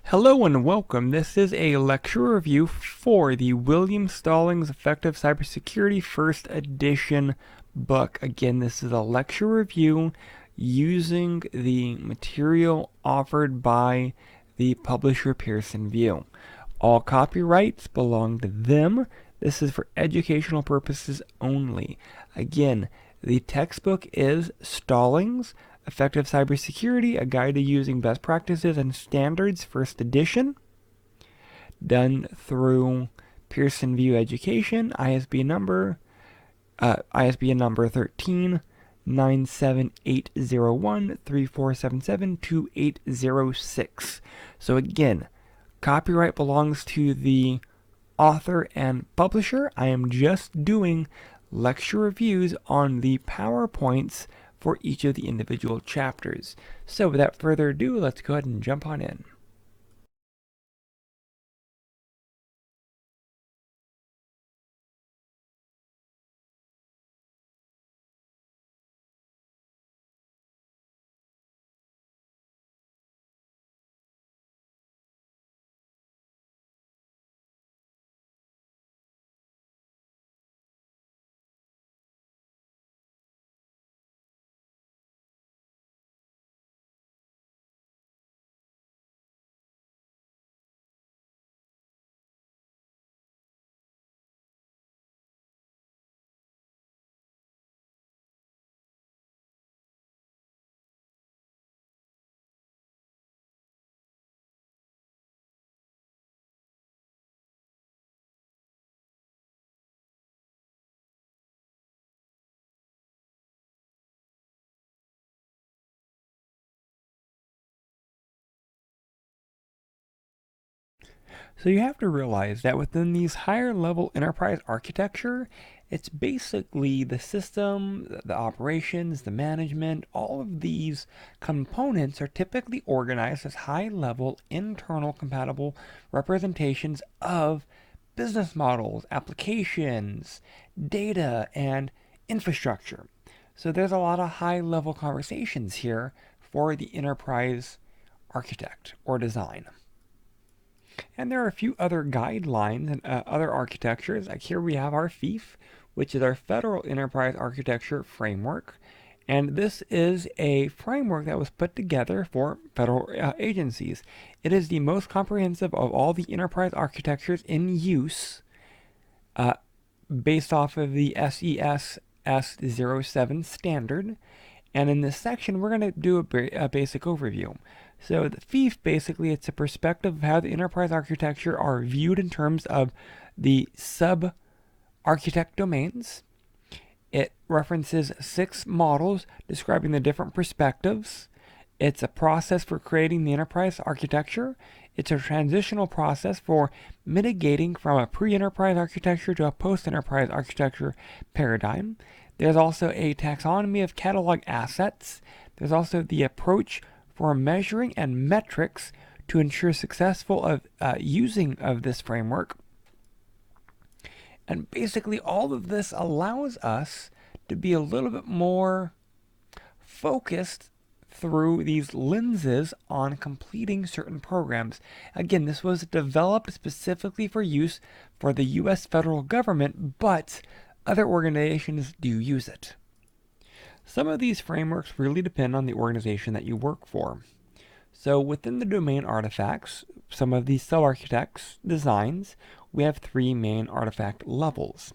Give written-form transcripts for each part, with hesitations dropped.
Hello and welcome. This is a lecture review for the William Stallings Effective Cybersecurity First Edition book. Again, this is a lecture review using the material offered by the publisher Pearson VUE. All copyrights belong to them. This is for educational purposes only. Again, the textbook is Stallings Effective Cybersecurity, a guide to using best practices and standards, first edition, done through Pearson VUE Education, ISBN number 13 97801 3477 2806. So again, copyright belongs to the author and publisher. I am just doing lecture reviews on the PowerPoints for each of the individual chapters. So without further ado, let's go ahead and jump on in. So you have to realize that within these higher level enterprise architecture, it's basically the system, the operations, the management, all of these components are typically organized as high level internal compatible representations of business models, applications, data, and infrastructure. So there's a lot of high level conversations here for the enterprise architect or design. And there are a few other guidelines and other architectures. Like here we have our FEAF, which is our Federal Enterprise Architecture Framework. And this is a framework that was put together for federal agencies. It is the most comprehensive of all the enterprise architectures in use based off of the SES S07 standard. And in this section, we're going to do a basic overview. So the FEAF, basically, it's a perspective of how the enterprise architecture are viewed in terms of the sub-architect domains. It references 6 models describing the different perspectives. It's a process for creating the enterprise architecture. It's a transitional process for mitigating from a pre-enterprise architecture to a post-enterprise architecture paradigm. There's also a taxonomy of catalog assets. There's also the approach for measuring and metrics to ensure successful using of this framework. And basically all of this allows us to be a little bit more focused through these lenses on completing certain programs. Again, this was developed specifically for use for the US federal government, but other organizations do use it. Some of these frameworks really depend on the organization that you work for. So within the domain artifacts, some of these sub-architects designs, we have 3 main artifact levels.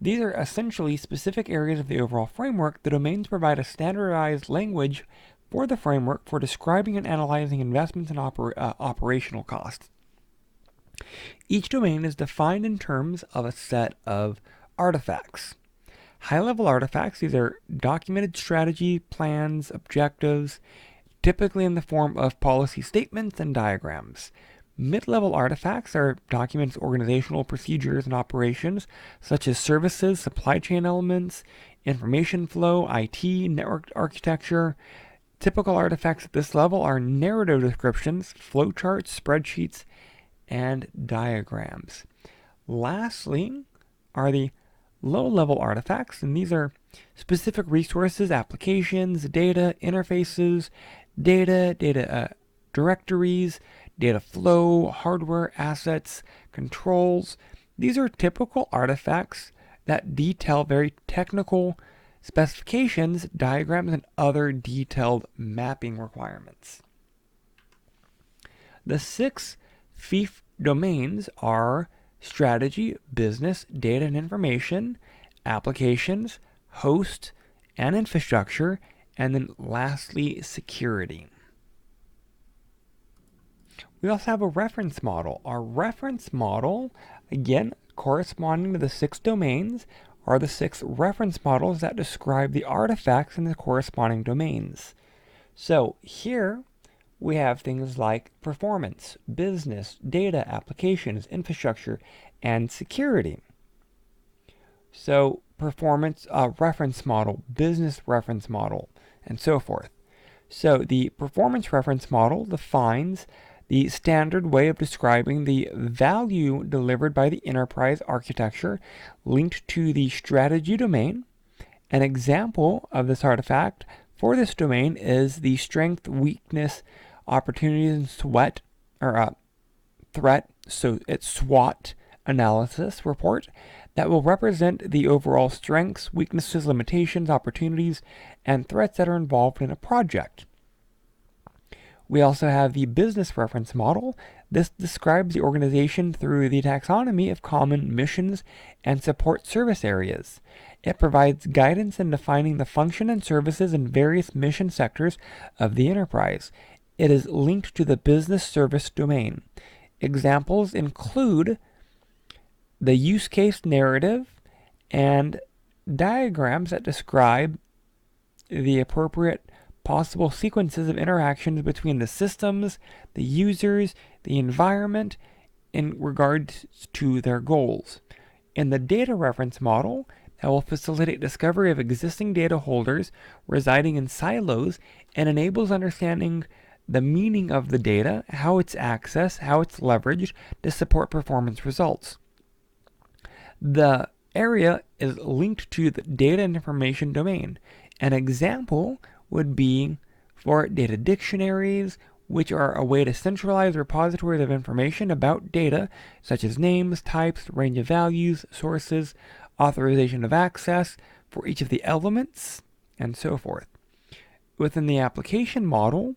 These are essentially specific areas of the overall framework. The domains provide a standardized language for the framework for describing and analyzing investments and operational costs. Each domain is defined in terms of a set of artifacts. High-level artifacts, these are documented strategy, plans, objectives, typically in the form of policy statements and diagrams. Mid-level artifacts are documents, organizational procedures, and operations, such as services, supply chain elements, information flow, IT, network architecture. Typical artifacts at this level are narrative descriptions, flowcharts, spreadsheets, and diagrams. Lastly are the low-level artifacts, and these are specific resources, applications, data, interfaces, data directories, data flow, hardware, assets, controls. These are typical artifacts that detail very technical specifications, diagrams, and other detailed mapping requirements. The 6 FIF domains are strategy, business, data and information, applications, host and infrastructure, and then lastly, security. We also have a reference model. Our reference model, again, corresponding to the 6 domains, are the 6 reference models that describe the artifacts in the corresponding domains. So here we have things like performance, business, data, applications, infrastructure, and security. So performance reference model, business reference model, and so forth. So the performance reference model defines the standard way of describing the value delivered by the enterprise architecture linked to the strategy domain. An example of this artifact for this domain is the strength, weakness, opportunities, and threat, so it's SWOT analysis report that will represent the overall strengths, weaknesses, limitations, opportunities, and threats that are involved in a project. We also have the business reference model. This describes the organization through the taxonomy of common missions and support service areas. It provides guidance in defining the function and services in various mission sectors of the enterprise. It is linked to the business service domain. Examples include the use case narrative and diagrams that describe the appropriate possible sequences of interactions between the systems, the users, the environment in regards to their goals. In the data reference model, that will facilitate discovery of existing data holders residing in silos and enables understanding the meaning of the data, how it's accessed, how it's leveraged to support performance results. The area is linked to the data and information domain. An example would be for data dictionaries, which are a way to centralize repositories of information about data, such as names, types, range of values, sources, authorization of access for each of the elements, and so forth. Within the application model,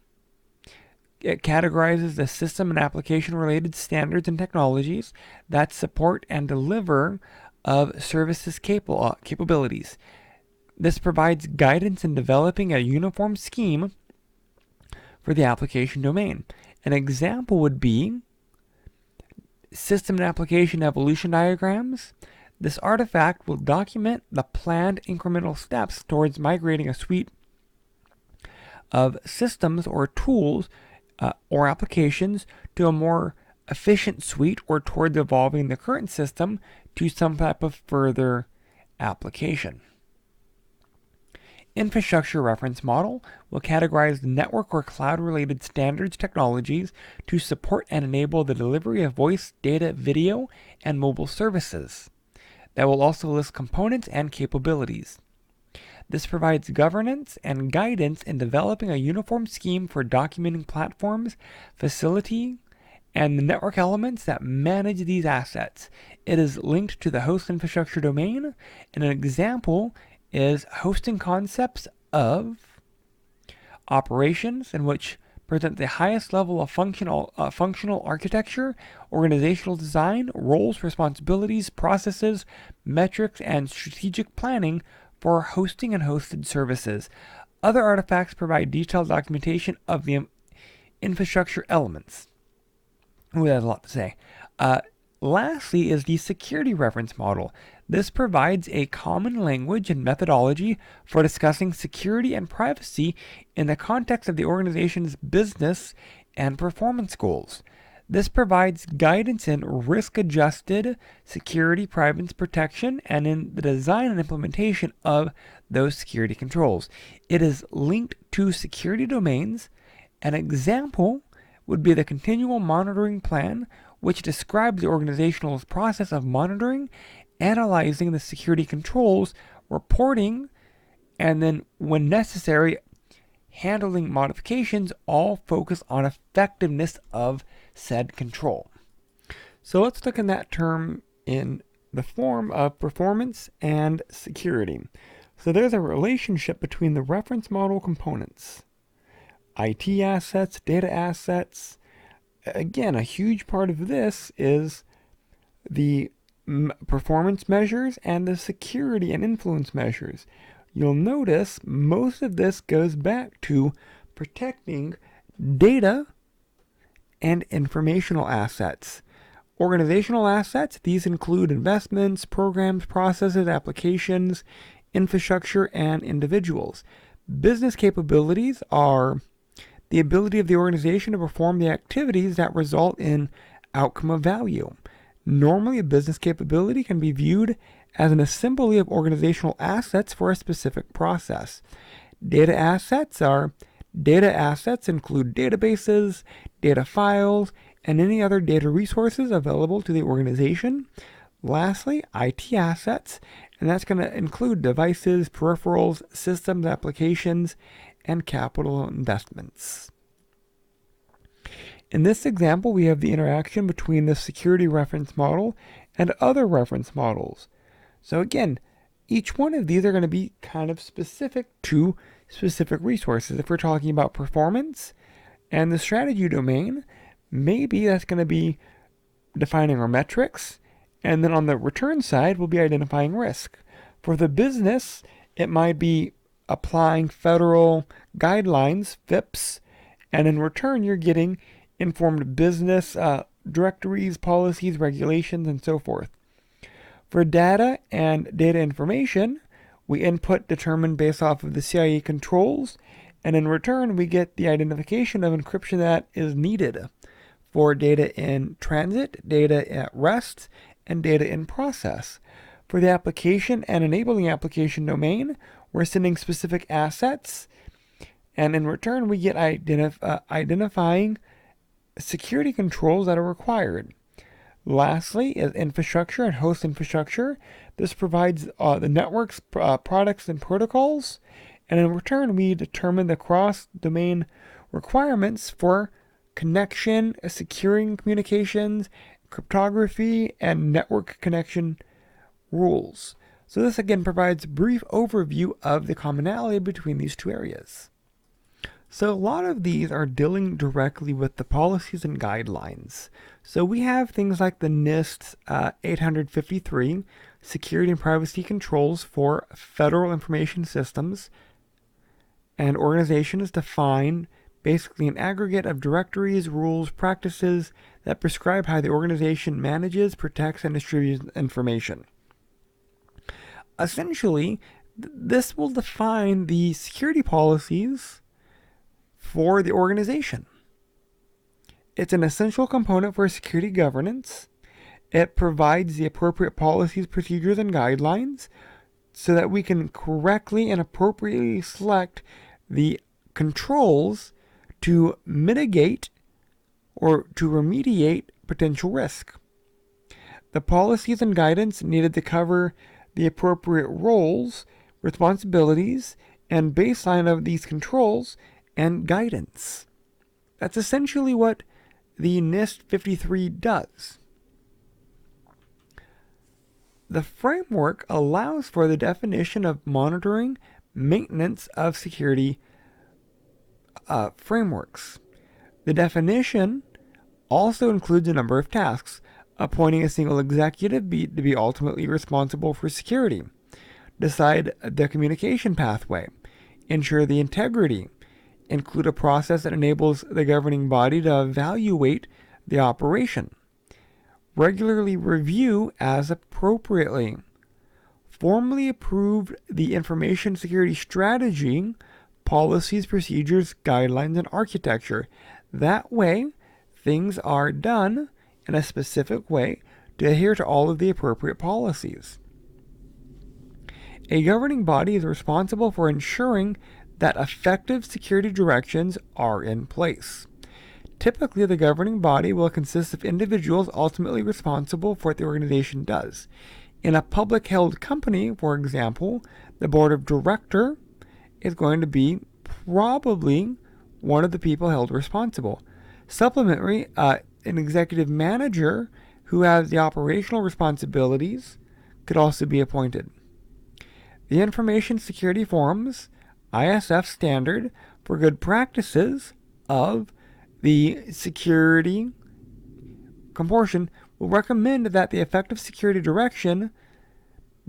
it categorizes the system and application-related standards and technologies that support and deliver of services capabilities. This provides guidance in developing a uniform scheme for the application domain. An example would be system and application evolution diagrams. This artifact will document the planned incremental steps towards migrating a suite of systems or tools or applications to a more efficient suite or towards evolving the current system to some type of further application. Infrastructure reference model will categorize network or cloud-related standards technologies to support and enable the delivery of voice, data, video, and mobile services. That will also list components and capabilities. This provides governance and guidance in developing a uniform scheme for documenting platforms, facility, and the network elements that manage these assets. It is linked to the host infrastructure domain, and an example is hosting concepts of operations, in which present the highest level of functional architecture, organizational design, roles, responsibilities, processes, metrics, and strategic planning for hosting and hosted services. Other artifacts provide detailed documentation of the infrastructure elements. Ooh, that's a lot to say. Lastly is the security reference model. This provides a common language and methodology for discussing security and privacy in the context of the organization's business and performance goals. This provides guidance in risk-adjusted security, privacy protection, and in the design and implementation of those security controls. It is linked to security domains. An example would be the continual monitoring plan, which describes the organizational process of monitoring, analyzing the security controls, reporting, and then, when necessary, handling modifications all focus on effectiveness of said control. So let's look at that term in the form of performance and security. So there's a relationship between the reference model components, IT assets, data assets. Again, a huge part of this is the performance measures and the security and influence measures. You'll notice most of this goes back to protecting data and informational assets. Organizational assets, these include investments, programs, processes, applications, infrastructure, and individuals. Business capabilities are the ability of the organization to perform the activities that result in outcome of value. Normally, a business capability can be viewed as an assembly of organizational assets for a specific process. Data assets include databases, data files, and any other data resources available to the organization. Lastly, IT assets, and that's going to include devices, peripherals, systems, applications, and capital investments. In this example, we have the interaction between the security reference model and other reference models. So again, each one of these are going to be kind of specific to specific resources. If we're talking about performance and the strategy domain, maybe that's going to be defining our metrics, and then on the return side, we'll be identifying risk. For the business, it might be applying federal guidelines, FIPS, and in return, you're getting informed business directories, policies, regulations, and so forth. For data and data information, we input determined based off of the CIA controls, and in return, we get the identification of encryption that is needed for data in transit, data at rest, and data in process. For the application and enabling application domain, we're sending specific assets, and in return, we get identifying security controls that are required. Lastly is infrastructure and host infrastructure. This provides the networks, products, and protocols, and in return, we determine the cross-domain requirements for connection, securing communications, cryptography, and network connection rules. So this again provides a brief overview of the commonality between these two areas. So a lot of these are dealing directly with the policies and guidelines. So we have things like the NIST 853, Security and Privacy Controls for Federal Information Systems, and organizations define basically an aggregate of directories, rules, practices that prescribe how the organization manages, protects, and distributes information. Essentially, this will define the security policies for the organization. It's an essential component for security governance. It provides the appropriate policies, procedures, and guidelines so that we can correctly and appropriately select the controls to mitigate or to remediate potential risk. The policies and guidance needed to cover the appropriate roles, responsibilities, and baseline of these controls and guidance. That's essentially what the NIST 53 does. The framework allows for the definition of monitoring, maintenance of security frameworks. The definition also includes a number of tasks: appointing a single executive to be ultimately responsible for security, decide the communication pathway, ensure the integrity, include a process that enables the governing body to evaluate the operation, regularly review as appropriately, formally approve the information security strategy, policies, procedures, guidelines, and architecture. That way, things are done in a specific way to adhere to all of the appropriate policies. A governing body is responsible for ensuring that effective security directions are in place. Typically, the governing body will consist of individuals ultimately responsible for what the organization does. In a public held company, for example, the board of directors is going to be probably one of the people held responsible. Supplementary, an executive manager who has the operational responsibilities could also be appointed. The Information Security Forum's ISF standard for good practices of the security consortium will recommend that the effective security direction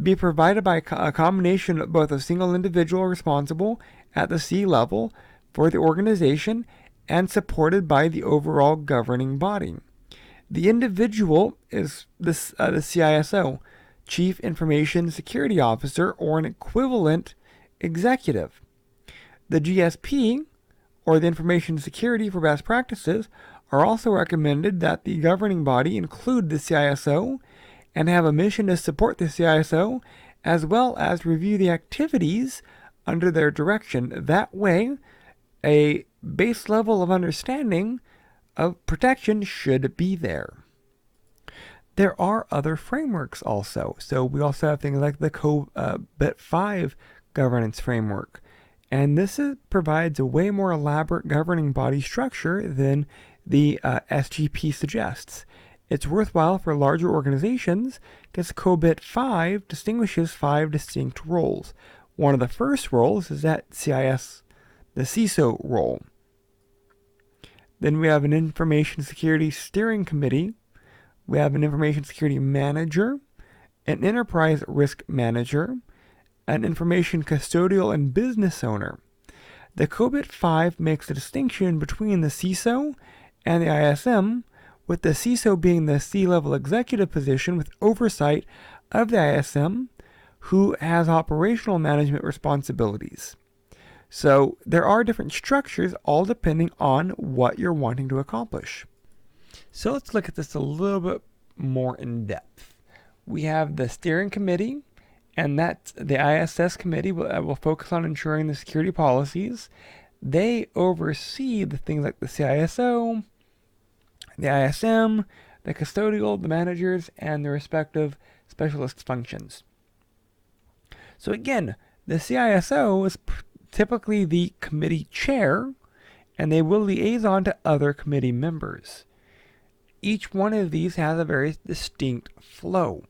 be provided by a combination of both a single individual responsible at the C level for the organization and supported by the overall governing body. The individual is the CISO, Chief Information Security Officer, or an equivalent executive. The GSP, or the Information Security for Best Practices, are also recommended that the governing body include the CISO and have a mission to support the CISO as well as review the activities under their direction. That way, a base level of understanding of protection should be there. There are other frameworks also. So we also have things like the COBIT 5 governance framework. And this provides a way more elaborate governing body structure than the SGP suggests. It's worthwhile for larger organizations because COBIT 5 distinguishes 5 distinct roles. One of the first roles is that the CISO role. Then we have an Information Security Steering Committee. We have an Information Security Manager, an Enterprise Risk Manager, an Information Custodial and Business Owner. The COBIT 5 makes a distinction between the CISO and the ISM, with the CISO being the C-level executive position with oversight of the ISM, who has operational management responsibilities. So there are different structures, all depending on what you're wanting to accomplish. So let's look at this a little bit more in depth. We have the steering committee, and that's the ISS committee will focus on ensuring the security policies. They oversee the things like the CISO, the ISM, the custodial, the managers, and the respective specialist functions. So again, the CISO is typically the committee chair, and they will liaison to other committee members. Each one of these has a very distinct flow.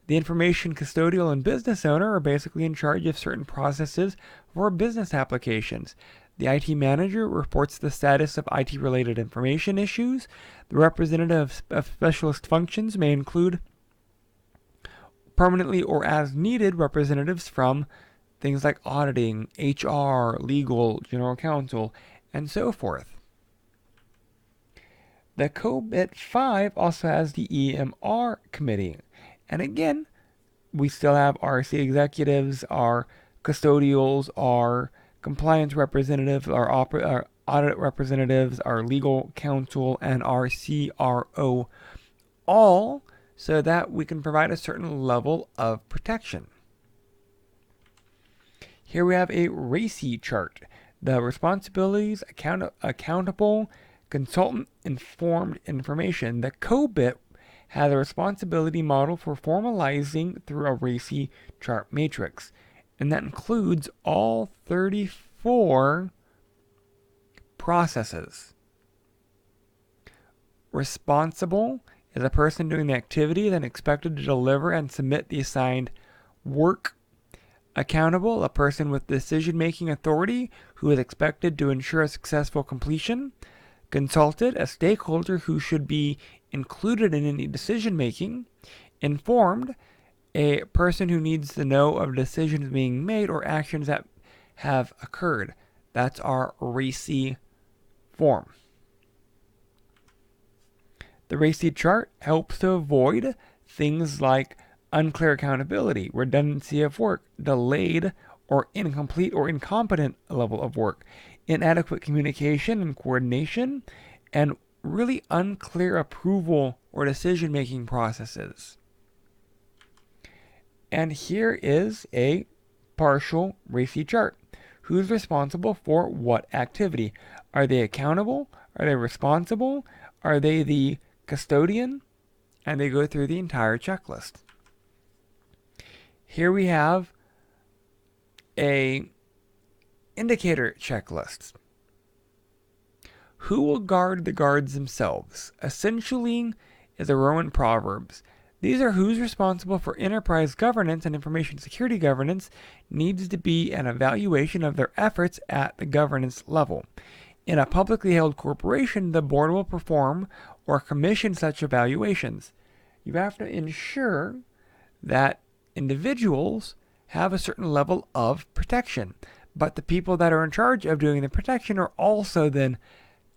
The information custodial and business owner are basically in charge of certain processes for business applications. The IT manager reports the status of IT-related information issues. The representative of specialist functions may include permanently or as needed representatives from things like auditing, HR, legal, general counsel, and so forth. The COBIT 5 also has the EMR committee. And again, we still have our C executives, our custodials, our compliance representatives, our audit representatives, our legal counsel, and our CRO, all so that we can provide a certain level of protection. Here we have a RACI chart. The responsibilities, accountable, consultant-informed information. The COBIT has a responsibility model for formalizing through a RACI chart matrix, and that includes all 34 processes. Responsible is a person doing the activity then expected to deliver and submit the assigned work. Accountable, a person with decision-making authority who is expected to ensure a successful completion. Consulted, a stakeholder who should be included in any decision-making. Informed, a person who needs to know of decisions being made or actions that have occurred. That's our RACI form. The RACI chart helps to avoid things like unclear accountability, redundancy of work, delayed or incomplete or incompetent level of work, inadequate communication and coordination, and really unclear approval or decision-making processes. And here is a partial RACI chart. Who's responsible for what activity? Are they accountable? Are they responsible? Are they the custodian? And they go through the entire checklist. Here we have a Indicator checklists. Who will guard the guards themselves? Essentially, is a Roman proverbs. These are who's responsible for enterprise governance and information security governance needs to be an evaluation of their efforts at the governance level. In a publicly held corporation, the board will perform or commission such evaluations. You have to ensure that individuals have a certain level of protection, but the people that are in charge of doing the protection are also then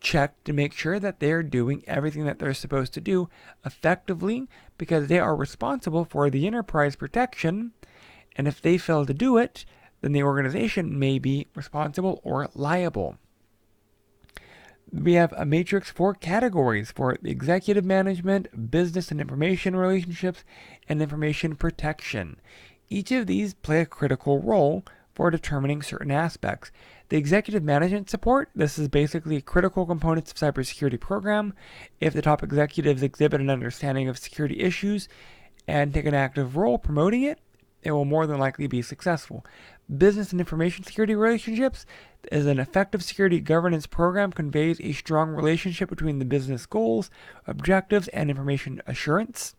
checked to make sure that they're doing everything that they're supposed to do effectively, because they are responsible for the enterprise protection, and if they fail to do it, then the organization may be responsible or liable. We have a matrix for categories for executive management, business and information relationships, and information protection. Each of these play a critical role for determining certain aspects. The executive management support, this is basically critical components of cybersecurity program. If the top executives exhibit an understanding of security issues and take an active role promoting it, it will more than likely be successful. Business and information security relationships is an effective security governance program conveys a strong relationship between the business goals, objectives, and information assurance.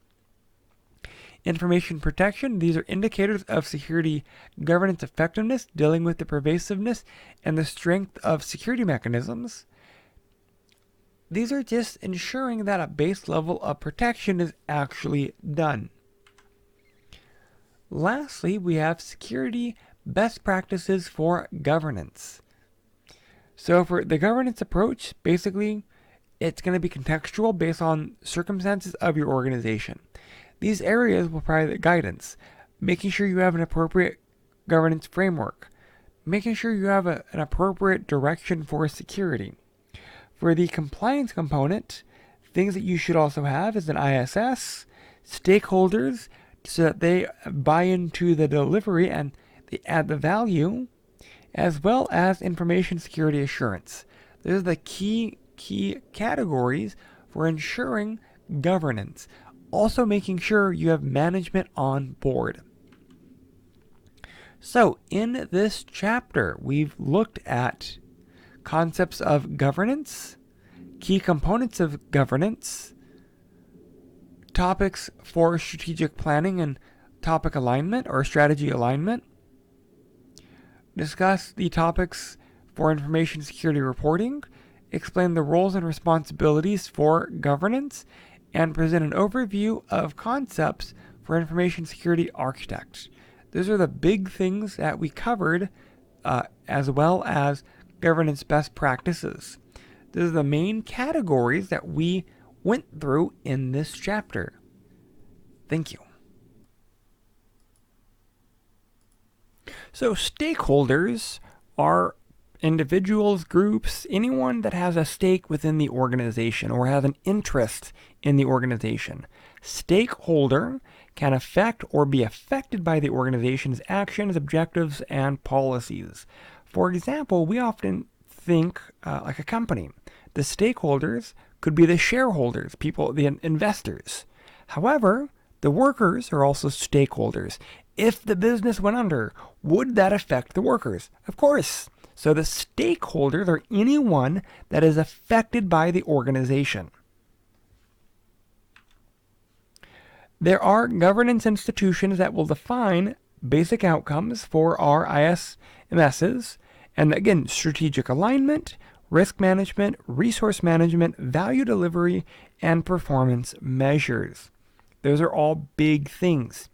Information protection, these are indicators of security governance effectiveness, dealing with the pervasiveness and the strength of security mechanisms. These are just ensuring that a base level of protection is actually done. Lastly, we have security best practices for governance. So for the governance approach, basically, it's going to be contextual based on circumstances of your organization. These areas will provide the guidance, making sure you have an appropriate governance framework, making sure you have an appropriate direction for security. For the compliance component, things that you should also have is an ISS, stakeholders, so that they buy into the delivery and they add the value, as well as information security assurance. Those are the key categories for ensuring governance. Also making sure you have management on board. So in this chapter, we've looked at concepts of governance, key components of governance, topics for strategic planning and topic alignment or strategy alignment, discuss the topics for information security reporting, explain the roles and responsibilities for governance, and present an overview of concepts for information security architects. Those are the big things that we covered, as well as governance best practices. Those are the main categories that we went through in this chapter. Thank you. So stakeholders are individuals, groups, anyone that has a stake within the organization or has an interest in the organization. Stakeholder can affect or be affected by the organization's actions, objectives, and policies. For example, we often think like a company. The stakeholders could be the shareholders, people, the investors. However, the workers are also stakeholders. If the business went under, would that affect the workers? Of course. So the stakeholders are anyone that is affected by the organization. There are governance institutions that will define basic outcomes for our ISMSs, and again, strategic alignment, risk management, resource management, value delivery, and performance measures. Those are all big things.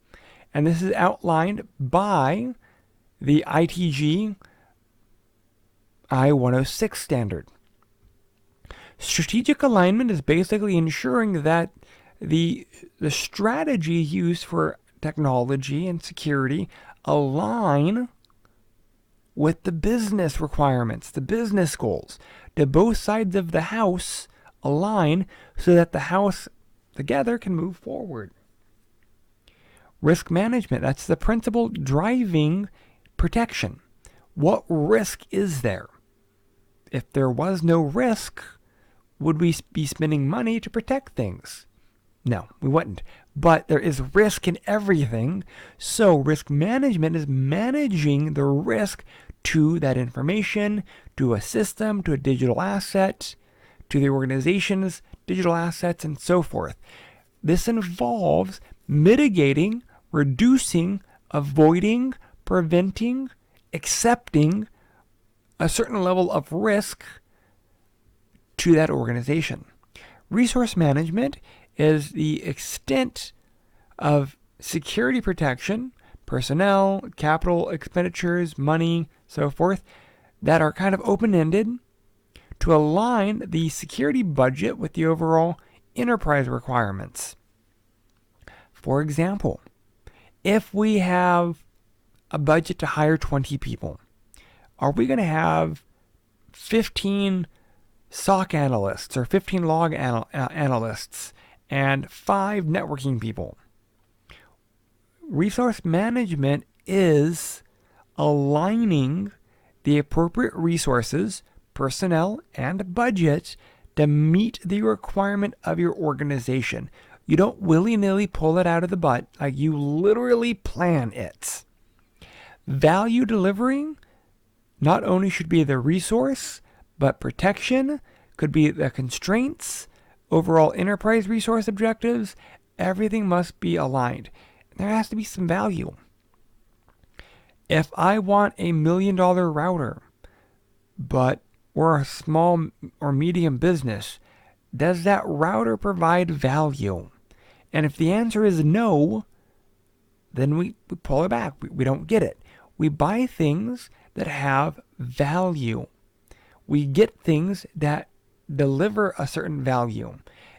And this is outlined by the ITG I-106 standard. Strategic alignment is basically ensuring that the strategy used for technology and security align with the business requirements, the business goals. Do both sides of the house align so that the house together can move forward? Risk management, that's the principle driving protection. What risk is there? If there was no risk, would we be spending money to protect things? No, we wouldn't. But there is risk in everything, so risk management is managing the risk to that information, to a system, to a digital asset, to the organization's digital assets, and so forth. This involves mitigating, reducing, avoiding, preventing, accepting a certain level of risk to that organization. Resource management is the extent of security protection, personnel, capital expenditures, money, so forth, that are kind of open-ended to align the security budget with the overall enterprise requirements. For example, if we have a budget to hire 20 people, are we going to have 15 SOC analysts or 15 log analysts and 5 networking people? Resource management is aligning the appropriate resources, personnel, and budget to meet the requirement of your organization. You don't willy-nilly pull it out of the butt. Like, you literally plan it. Value delivering not only should be the resource, but protection could be the constraints, overall enterprise resource objectives. Everything must be aligned. There has to be some value. If I want a $1 million router, but we're a small or medium business, does that router provide value? And if the answer is no, then we pull it back. We don't get it. We buy things that have value. We get things that deliver a certain value.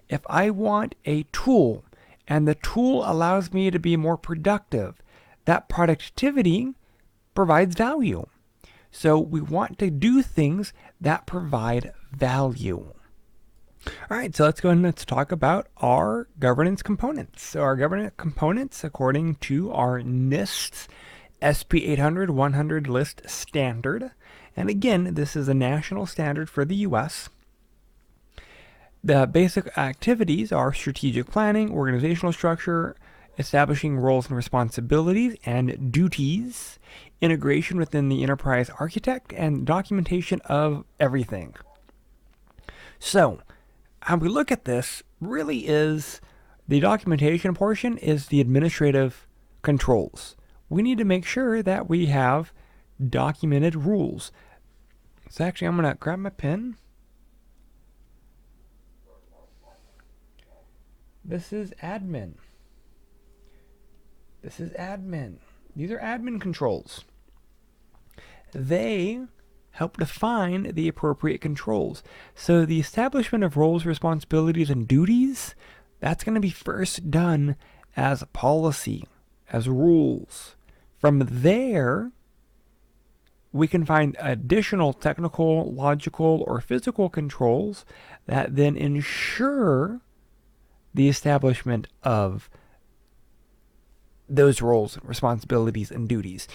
If I want a tool and the tool allows me to be more productive, that productivity provides value. So we want to do things that provide value. All right, so let's go ahead and let's talk about our governance components. So our governance components, according to our NIST SP 800-100 list standard, and again, this is a national standard for the U.S. The basic activities are strategic planning, organizational structure, establishing roles and responsibilities and duties, integration within the enterprise architect, and documentation of everything. So, how we look at this really is the documentation portion is the administrative controls. We need to make sure that we have documented rules. So actually, I'm going to grab my pen. This is admin. This is admin. These are admin controls. They help define the appropriate controls. So the establishment of roles, responsibilities, and duties, that's going to be first done as a policy, as rules. From there, we can find additional technical, logical, or physical controls that then ensure the establishment of those roles, responsibilities, and duties.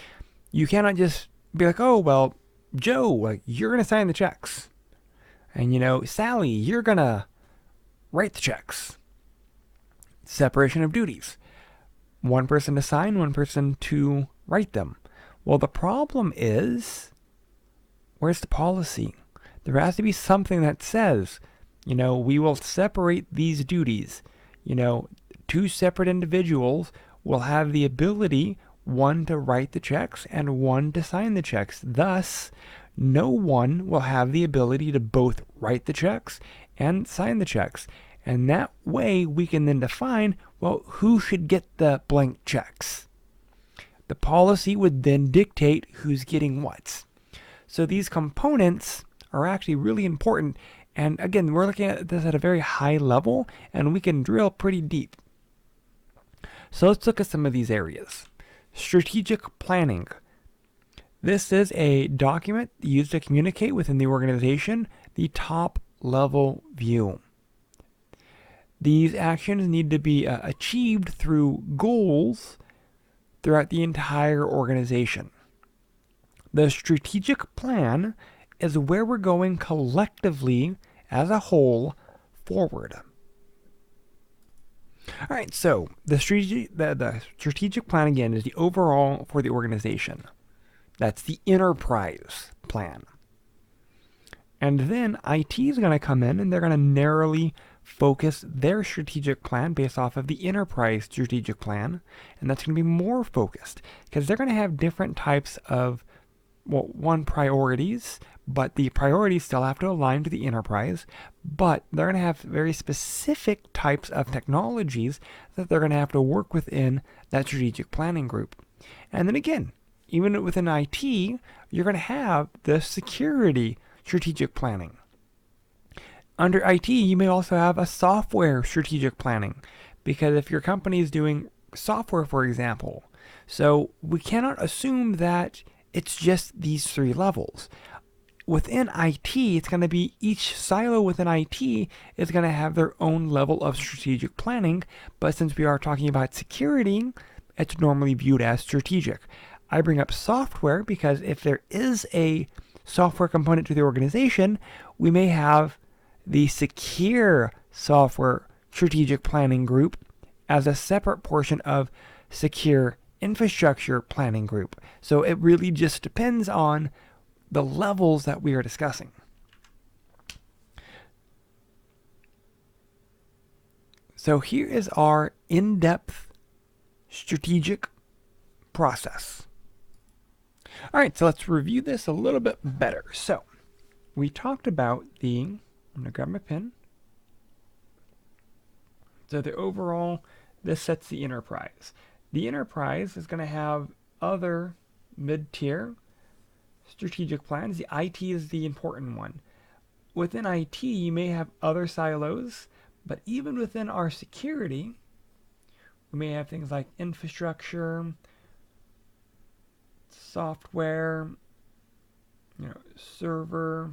You cannot just be like, oh, well, Joe, like, you're going to sign the checks. And, Sally, you're going to write the checks. Separation of duties. One person to sign, one person to write them. Well, the problem is, where's the policy? There has to be something that says, we will separate these duties. 2 separate individuals will have the ability, one to write the checks and one to sign the checks. Thus, no one will have the ability to both write the checks and sign the checks. And that way we can then define, well, who should get the blank checks. The policy would then dictate who's getting what. So these components are actually really important. And again, we're looking at this at a very high level, and we can drill pretty deep. So let's look at some of these areas. Strategic planning. This is a document used to communicate within the organization the top level view. These actions need to be achieved through goals throughout the entire organization. The strategic plan is where we're going collectively as a whole forward. All right, so the strategic plan again is the overall for the organization. That's the enterprise plan. And then IT is going to come in and they're going to narrowly focus their strategic plan based off of the enterprise strategic plan. And that's going to be more focused because they're going to have different types of, well, one, priorities, but the priorities still have to align to the enterprise, but they're going to have very specific types of technologies that they're going to have to work within that strategic planning group. And then again, even within IT, you're going to have the security strategic planning. Under IT, you may also have a software strategic planning, because if your company is doing software, for example, so we cannot assume that it's just these three levels. Within IT, it's going to be each silo within IT is going to have their own level of strategic planning, but since we are talking about security, it's normally viewed as strategic. I bring up software because if there is a software component to the organization, we may have the secure software strategic planning group as a separate portion of secure infrastructure planning group. So it really just depends on the levels that we are discussing. So here is our in-depth strategic process. All right, so let's review this a little bit better. So we talked about I'm going to grab my pen. So the overall, this sets the enterprise. The enterprise is going to have other mid-tier strategic plans. The IT is the important one. Within IT, you may have other silos, but even within our security, we may have things like infrastructure, software, server,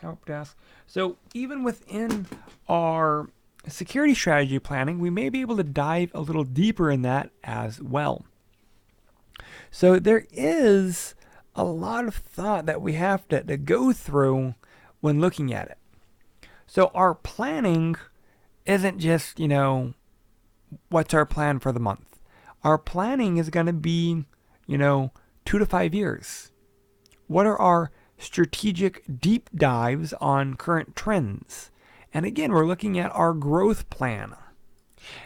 help desk. So even within our security strategy planning, we may be able to dive a little deeper in that as well. So there is a lot of thought that we have to go through when looking at it. So our planning isn't just, what's our plan for the month? Our planning is going to be, 2 to 5 years. What are our strategic deep dives on current trends? And again, we're looking at our growth plan.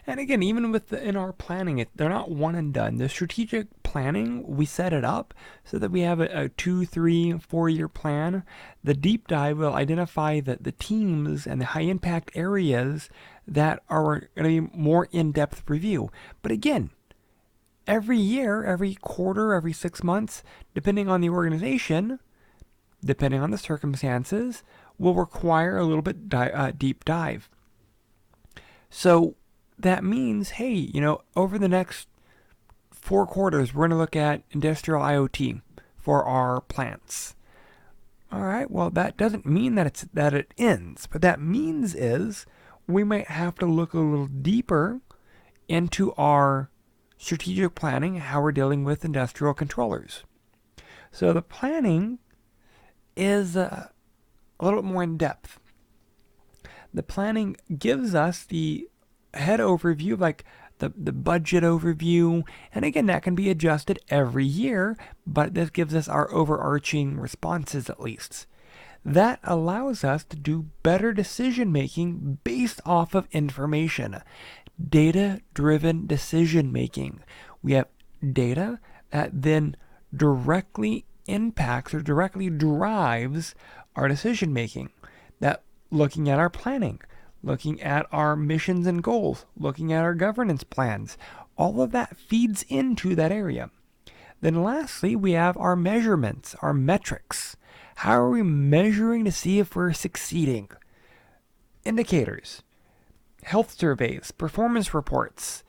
And again, even in our planning, they're not one and done. The strategic planning, we set it up so that we have a 2, 3, 4-year plan. The deep dive will identify the teams and the high impact areas that are going to be more in-depth review. But again, every year, every quarter, every 6 months, depending on the organization, depending on the circumstances, will require a little bit deep dive. So that means, hey, over the next 4 quarters, we're going to look at industrial IoT for our plants. All right, well, that doesn't mean that it ends. What that means is we might have to look a little deeper into our strategic planning, how we're dealing with industrial controllers. So the planning is a little bit more in depth. The planning gives us the head overview, like the budget overview, and again, that can be adjusted every year, but this gives us our overarching responses at least. That allows us to do better decision making based off of information. Data-driven decision making. We have data that then directly impacts or directly drives our decision making. That looking at our planning, looking at our missions and goals, looking at our governance plans, all of that feeds into that area. Then lastly, we have our measurements, our metrics. How are we measuring to see if we're succeeding? Indicators, health surveys, performance reports,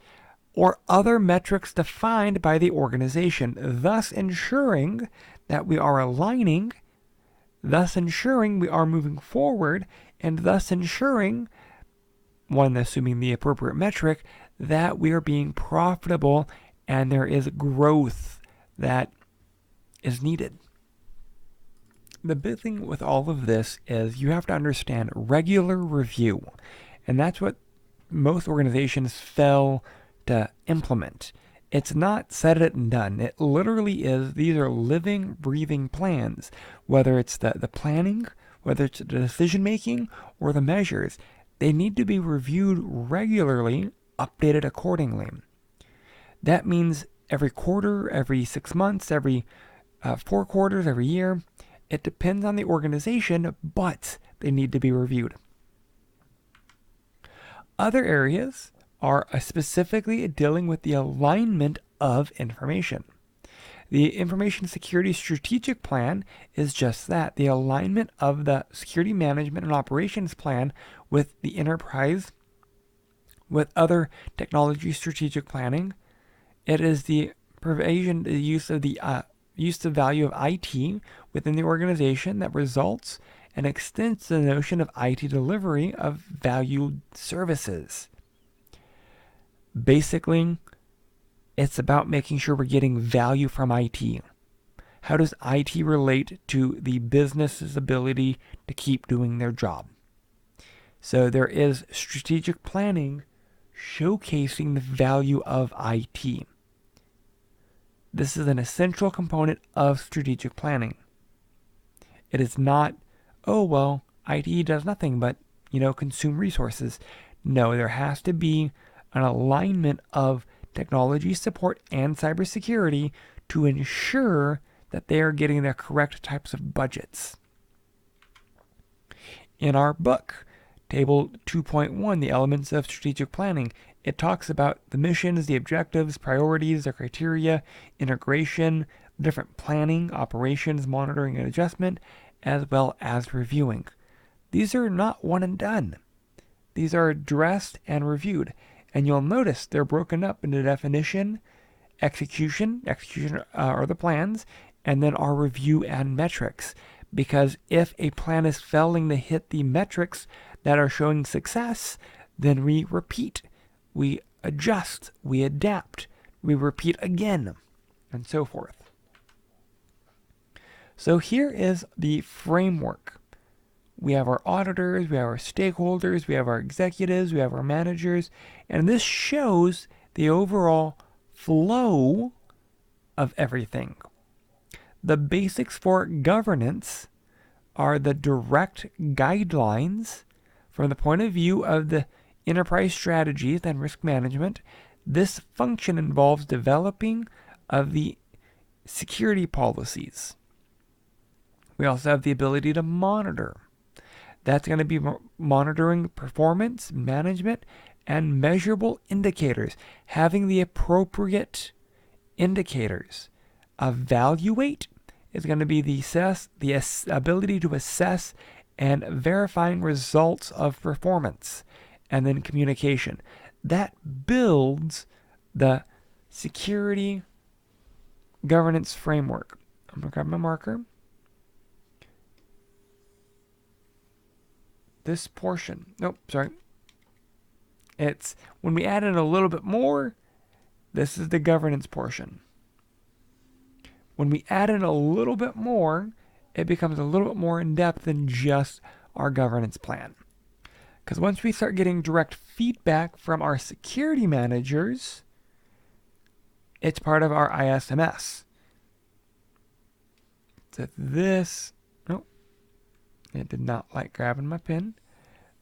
or other metrics defined by the organization, thus ensuring that we are aligning, thus ensuring we are moving forward, and thus ensuring, one, assuming the appropriate metric, that we are being profitable and there is growth that is needed. The big thing with all of this is you have to understand regular review, and that's what most organizations fail to implement, It's not set it and done. It literally is, these are living, breathing plans, whether it's the planning, whether it's the decision making, or the measures. They need to be reviewed regularly, updated accordingly. That means every quarter, every 6 months, every 4 quarters, every year. It depends on the organization, but they need to be reviewed. Other areas are specifically dealing with the alignment of information. The Information Security Strategic Plan is just that, the alignment of the security management and operations plan with the enterprise, with other technology strategic planning. It is the provision, the use of value of IT within the organization that results and extends the notion of IT delivery of valued services. Basically, it's about making sure we're getting value from IT. How does IT relate to the business's ability to keep doing their job? So there is strategic planning showcasing the value of IT. This is an essential component of strategic planning. It is not, oh, well, IT does nothing but, consume resources. No, there has to be an alignment of technology support and cybersecurity to ensure that they are getting the correct types of budgets. In our book, Table 2.1, The Elements of Strategic Planning, it talks about the missions, the objectives, priorities, the criteria, integration, different planning, operations, monitoring, and adjustment, as well as reviewing. These are not one and done. These are addressed and reviewed. And you'll notice they're broken up into definition, execution are the plans, and then our review and metrics. Because if a plan is failing to hit the metrics that are showing success, then we repeat, we adjust, we adapt, we repeat again, and so forth. So here is the framework. We have our auditors, we have our stakeholders, we have our executives, we have our managers, and this shows the overall flow of everything. The basics for governance are the direct guidelines from the point of view of the enterprise strategies and risk management. This function involves developing of the security policies. We also have the ability to monitor. That's going to be monitoring performance, management, and measurable indicators, having the appropriate indicators. Evaluate is going to be the ability to assess and verifying results of performance, and then communication. That builds the security governance framework. I'm going to grab my marker. This portion, it's when we add in a little bit more, this is the governance portion. When we add in a little bit more, it becomes a little bit more in depth than just our governance plan. Because once we start getting direct feedback from our security managers, it's part of our ISMS. So this, it did not like grabbing my pen.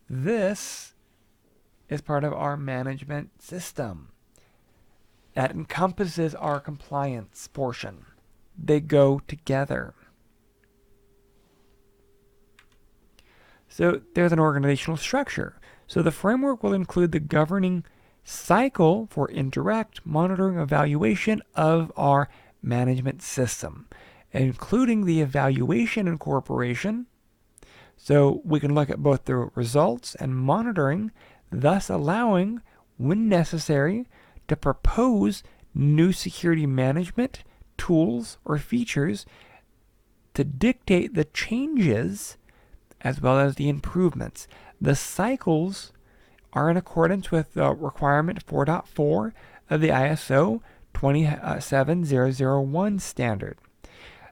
This is part of our management system. That encompasses our compliance portion. They go together. So there's an organizational structure. So the framework will include the governing cycle for indirect monitoring evaluation of our management system, including the evaluation incorporation. So we can look at both the results and monitoring, thus allowing, when necessary, to propose new security management tools or features to dictate the changes as well as the improvements. The cycles are in accordance with the requirement 4.4 of the ISO 27001 standard.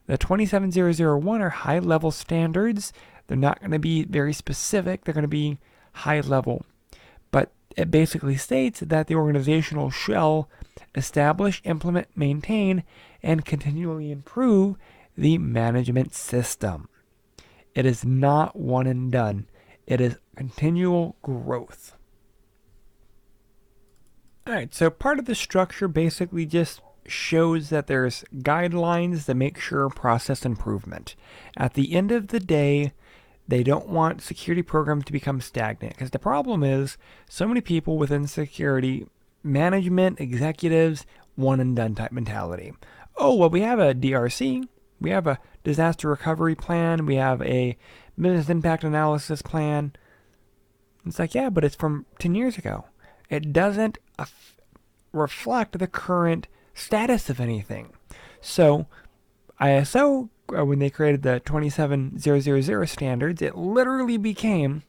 The 27001 are high-level standards. They're not going to be very specific. They're going to be high level. But It basically states that the organizational shall establish, implement, maintain, and continually improve the management system. It is not one and done. It is continual growth. All right, so part of the structure basically just shows that there's guidelines that make sure process improvement. At the end of the day, they don't want security programs to become stagnant, because the problem is so many people within security management, executives, one and done type mentality. Oh, well, we have a DRC, we have a disaster recovery plan, we have a business impact analysis plan. It's like, yeah, but it's from 10 years ago. It doesn't reflect the current status of anything. So ISO, when they created the 27000 standards, it literally became,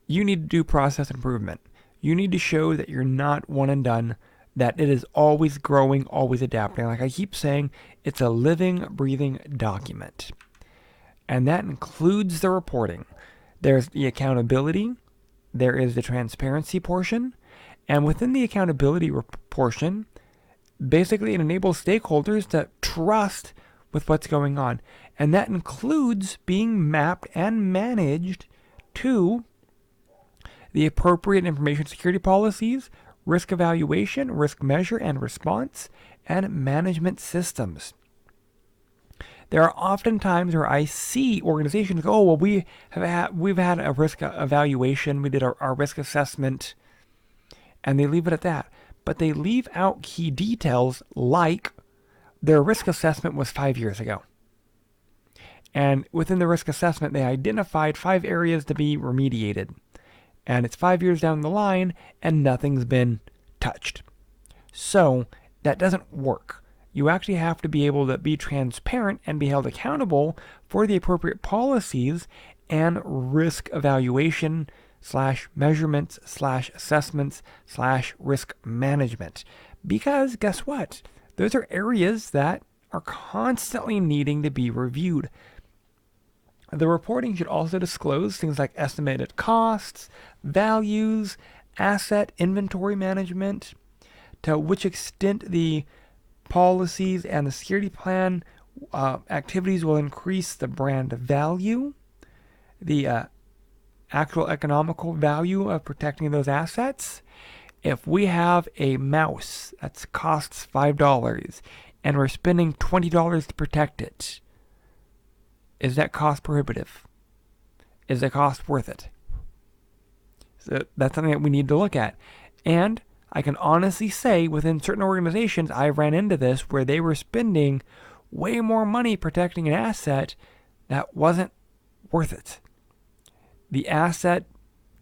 you need to do process improvement. You need to show that you're not one and done, that it is always growing, always adapting. Like I keep saying, it's a living, breathing document. And that includes the reporting. There's the accountability, there is the transparency portion, and within the accountability portion, basically it enables stakeholders to trust with what's going on. And that includes being mapped and managed to the appropriate information security policies, risk evaluation, risk measure and response, and management systems. There are often times where I see organizations go, oh, well, we've had a risk evaluation, we did our risk assessment, and they leave it at that. But they leave out key details like their risk assessment was 5 years ago. And within the risk assessment, they identified 5 areas to be remediated. And it's 5 years down the line, and nothing's been touched. So that doesn't work. You actually have to be able to be transparent and be held accountable for the appropriate policies and risk evaluation / measurements / assessments / risk management. Because guess what? Those are areas that are constantly needing to be reviewed. The reporting should also disclose things like estimated costs, values, asset inventory management, to which extent the policies and the security plan activities will increase the brand value, the actual economical value of protecting those assets. If we have a mouse that costs $5 and we're spending $20 to protect it, is that cost prohibitive? Is the cost worth it? So that's something that we need to look at. And I can honestly say within certain organizations, I ran into this where they were spending way more money protecting an asset that wasn't worth it. The asset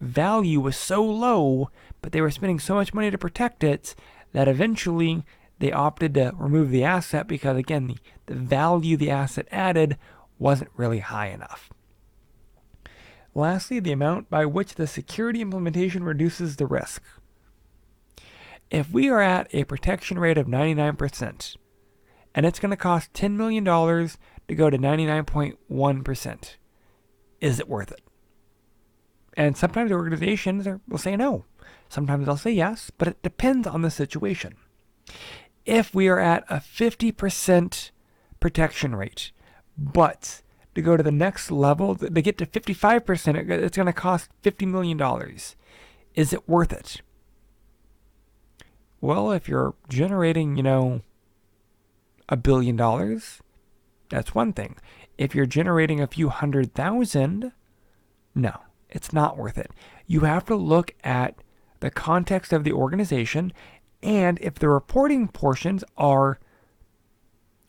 value was so low, but they were spending so much money to protect it that eventually they opted to remove the asset because, again, the value the asset added wasn't really high enough. Lastly, the amount by which the security implementation reduces the risk. If we are at a protection rate of 99%, and it's going to cost $10 million to go to 99.1%, is it worth it? And sometimes organizations will say no. Sometimes they'll say yes, but it depends on the situation. If we are at a 50% protection rate, but to go to the next level, to get to 55%, it's going to cost $50 million. Is it worth it? Well, if you're generating, $1 billion, that's one thing. If you're generating a few 100,000, no, it's not worth it. You have to look at the context of the organization and if the reporting portions are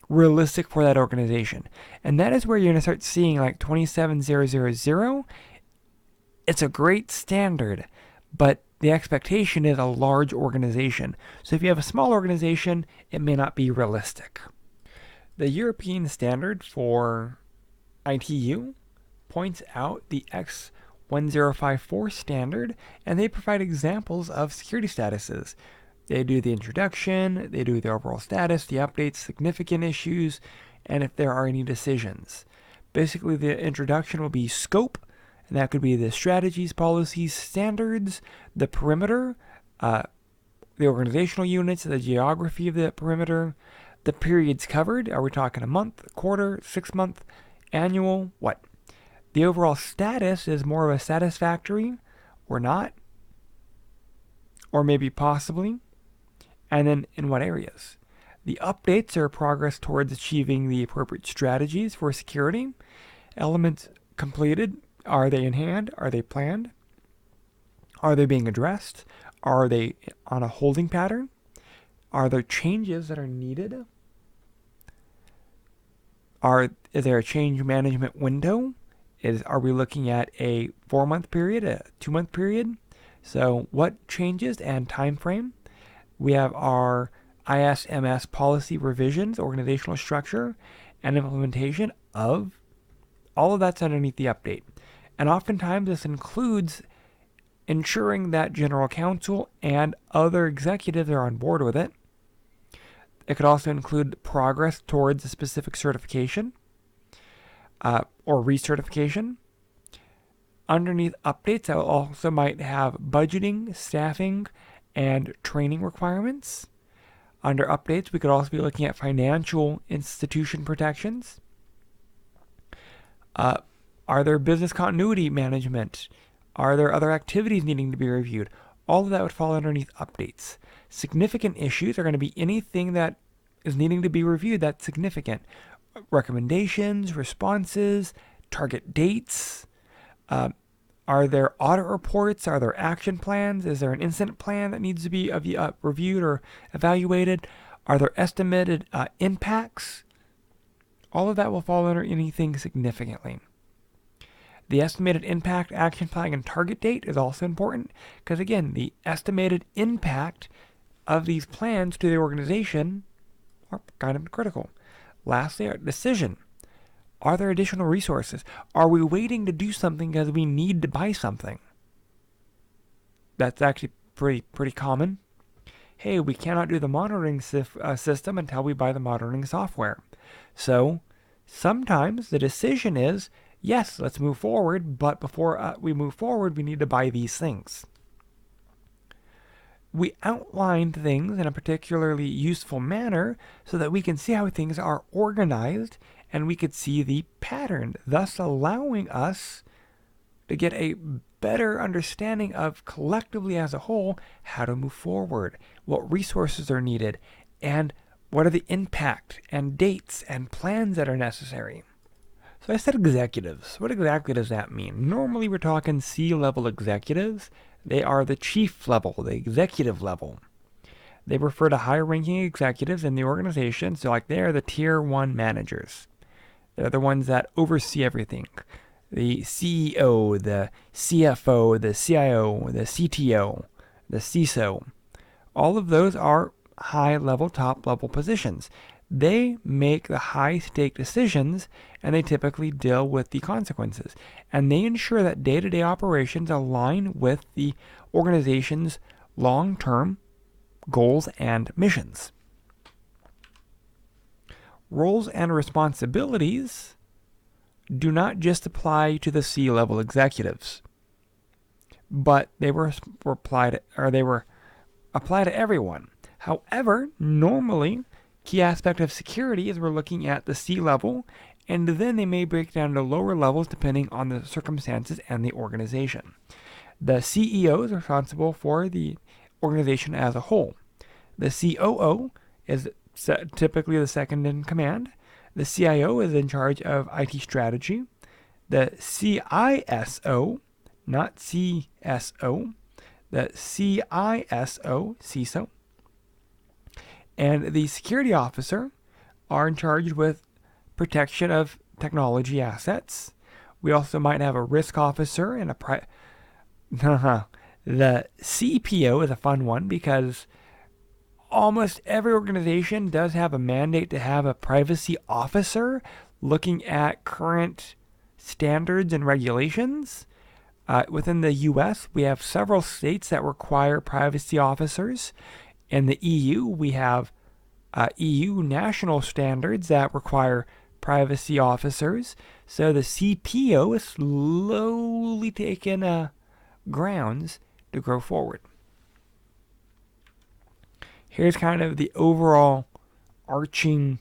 realistic for that organization. And that is where you're going to start seeing like 27000. It's a great standard, but the expectation is a large organization. So if you have a small organization, it may not be realistic. The European standard for ITU points out the X1054 standard, and they provide examples of security statuses. They do the introduction, they do the overall status, the updates, significant issues, and if there are any decisions. Basically, the introduction will be scope, and that could be the strategies, policies, standards, the perimeter, the organizational units, the geography of the perimeter, the periods covered. Are we talking a month, quarter, 6-month, annual? What? The overall status is more of a satisfactory or not, or maybe possibly, and then in what areas. The updates are progress towards achieving the appropriate strategies for security. Elements completed. Are they in hand? Are they planned? Are they being addressed? Are they on a holding pattern? Are there changes that are needed? Is there a change management window? Are we looking at a 4-month period, a 2-month period? So what changes and time frame? We have our ISMS policy revisions, organizational structure, and implementation of. All of that's underneath the update. And oftentimes this includes ensuring that general counsel and other executives are on board with it. It could also include progress towards a specific certification or recertification. Underneath updates, I also might have budgeting, staffing, and training requirements. Under updates, we could also be looking at financial institution protections. Are there business continuity management? Are there other activities needing to be reviewed? All of that would fall underneath updates. Significant issues are going to be anything that is needing to be reviewed that's significant. Recommendations, responses, target dates. Are there audit reports? Are there action plans? Is there an incident plan that needs to be reviewed or evaluated? Are there estimated impacts? All of that will fall under anything significantly. The estimated impact, action plan, and target date is also important because, again, the estimated impact of these plans to the organization are kind of critical. Lastly, our decision. Are there additional resources? Are we waiting to do something because we need to buy something? That's actually pretty common. Hey, we cannot do the monitoring system until we buy the monitoring software. So sometimes the decision is, yes, let's move forward, but before we move forward, we need to buy these things. We outlined things in a particularly useful manner so that we can see how things are organized and we could see the pattern, thus allowing us to get a better understanding of collectively as a whole how to move forward, what resources are needed, and what are the impact and dates and plans that are necessary. So I said executives. What exactly does that mean? Normally we're talking C-level executives. They are the chief level, the executive level. They refer to higher-ranking executives in the organization, so like they're the tier 1 managers. They're the ones that oversee everything. The CEO, the CFO, the CIO, the CTO, the CISO. All of those are high-level, top-level positions. They make the high-stake decisions, and they typically deal with the consequences. And they ensure that day-to-day operations align with the organization's long-term goals and missions. Roles and responsibilities do not just apply to the C-level executives, but they were applied to everyone. However, normally, key aspect of security is we're looking at the C-level, and then they may break down to lower levels depending on the circumstances and the organization. The CEO is responsible for the organization as a whole. The COO is typically the second in command. The CIO is in charge of IT strategy. The CISO, not CSO, the CISO, and the security officer are in charge with protection of technology assets. We also might have a risk officer and the CPO is a fun one because almost every organization does have a mandate to have a privacy officer looking at current standards and regulations. Within the US, we have several states that require privacy officers. In the EU, we have EU national standards that require privacy officers. So the CPO is slowly taking grounds to grow forward. Here's kind of the overall arching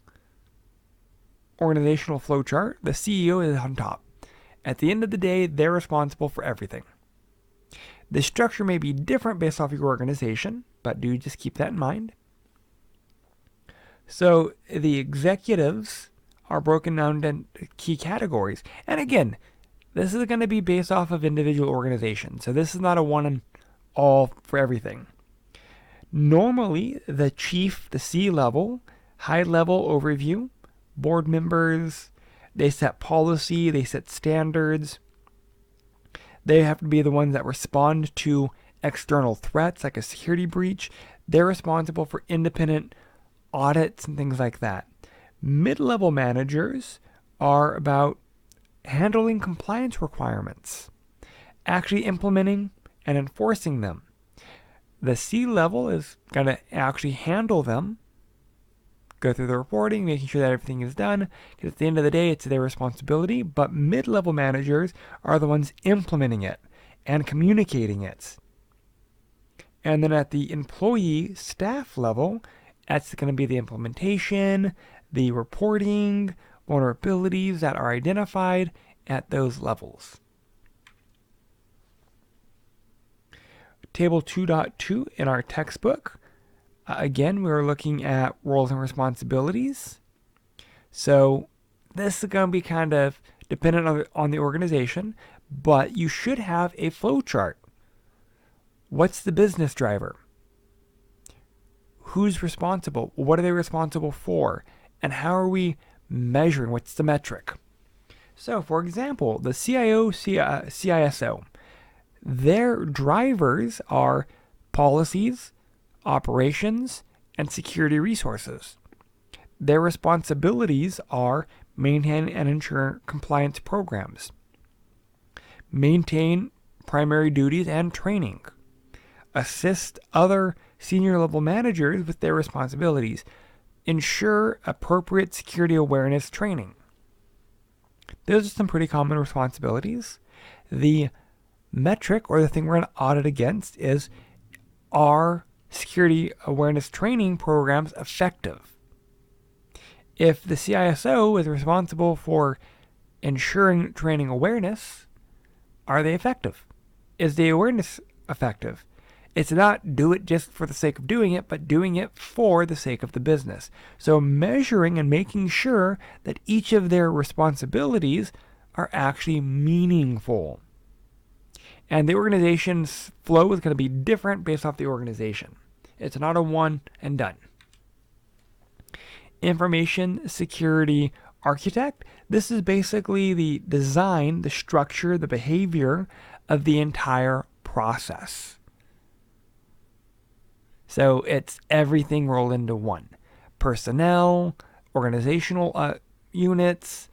organizational flowchart. The CEO is on top. At the end of the day, they're responsible for everything. The structure may be different based off your organization, but do just keep that in mind. So the executives are broken down into key categories. And again, this is going to be based off of individual organizations. So this is not a one and all for everything. Normally, the chief, the C-level, high-level overview, board members, they set policy, they set standards. They have to be the ones that respond to external threats like a security breach. They're responsible for independent audits and things like that. Mid-level managers are about handling compliance requirements, actually implementing and enforcing them. The C-level is going to actually handle them, go through the reporting, making sure that everything is done, because at the end of the day, it's their responsibility, but mid-level managers are the ones implementing it and communicating it. And then at the employee staff level, that's going to be the implementation, the reporting, vulnerabilities that are identified at those levels. Table 2.2 in our textbook. Again, we're looking at roles and responsibilities. So this is going to be kind of dependent on the organization, but you should have a flow chart. What's the business driver? Who's responsible? What are they responsible for? And how are we measuring? What's the metric? So, for example, the CIO, CISO, their drivers are policies, operations, and security resources. Their responsibilities are maintain and ensure compliance programs, maintain primary duties and training, assist other senior level managers with their responsibilities, ensure appropriate security awareness training. Those are some pretty common responsibilities. The metric, or the thing we're going to audit against, is, are security awareness training programs effective? If the CISO is responsible for ensuring training awareness, are they effective? Is the awareness effective? It's not do it just for the sake of doing it, but doing it for the sake of the business. So measuring and making sure that each of their responsibilities are actually meaningful. And the organization's flow is going to be different based off the organization. It's not a one and done. Information security architect. This is basically the design, the structure, the behavior of the entire process. So it's everything rolled into one. Personnel, organizational units,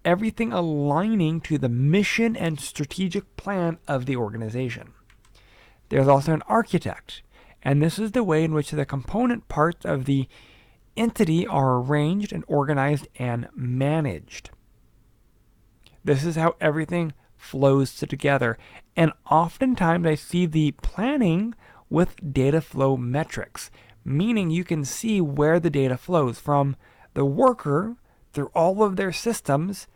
everything aligning to the mission and strategic plan of the organization. There's also an architect, and this is the way in which the component parts of the entity are arranged and organized and managed. This is how everything flows together. And oftentimes I see the planning with data flow metrics, meaning you can see where the data flows from the worker through all of their systems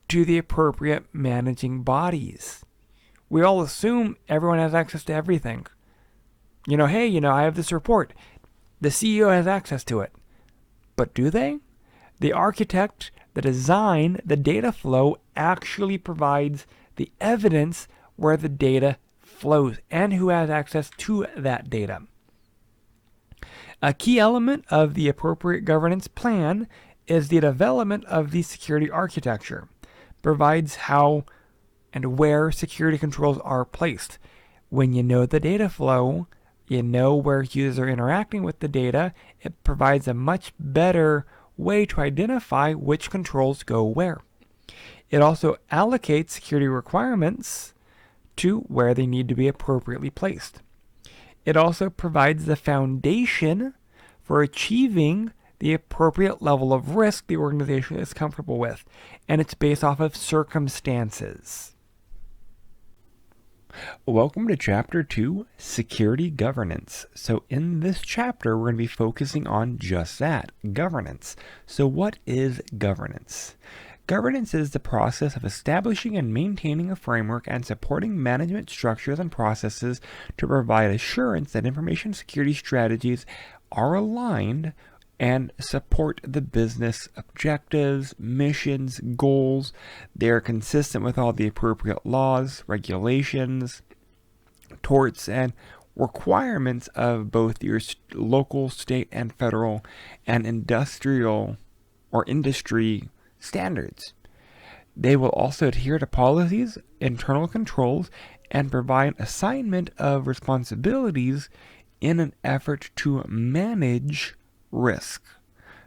to the appropriate managing bodies. We all assume everyone has access to everything. Hey, I have this report. The CEO has access to it. But do they? The architect, the design, the data flow actually provides the evidence where the data flows and who has access to that data. A key element of the appropriate governance plan is the development of the security architecture. Provides how and where security controls are placed. When you know the data flow, you know where users are interacting with the data, it provides a much better way to identify which controls go where. It also allocates security requirements to where they need to be appropriately placed. It also provides the foundation for achieving the appropriate level of risk the organization is comfortable with, and it's based off of circumstances. Welcome to Chapter 2, Security Governance. So in this chapter, we're going to be focusing on just that, governance. So what is governance? Governance is the process of establishing and maintaining a framework and supporting management structures and processes to provide assurance that information security strategies are aligned and support the business objectives, missions, goals. They are consistent with all the appropriate laws, regulations, torts, and requirements of both your local, state, and federal and industrial or industry standards. They will also adhere to policies, internal controls, and provide assignment of responsibilities in an effort to manage risk.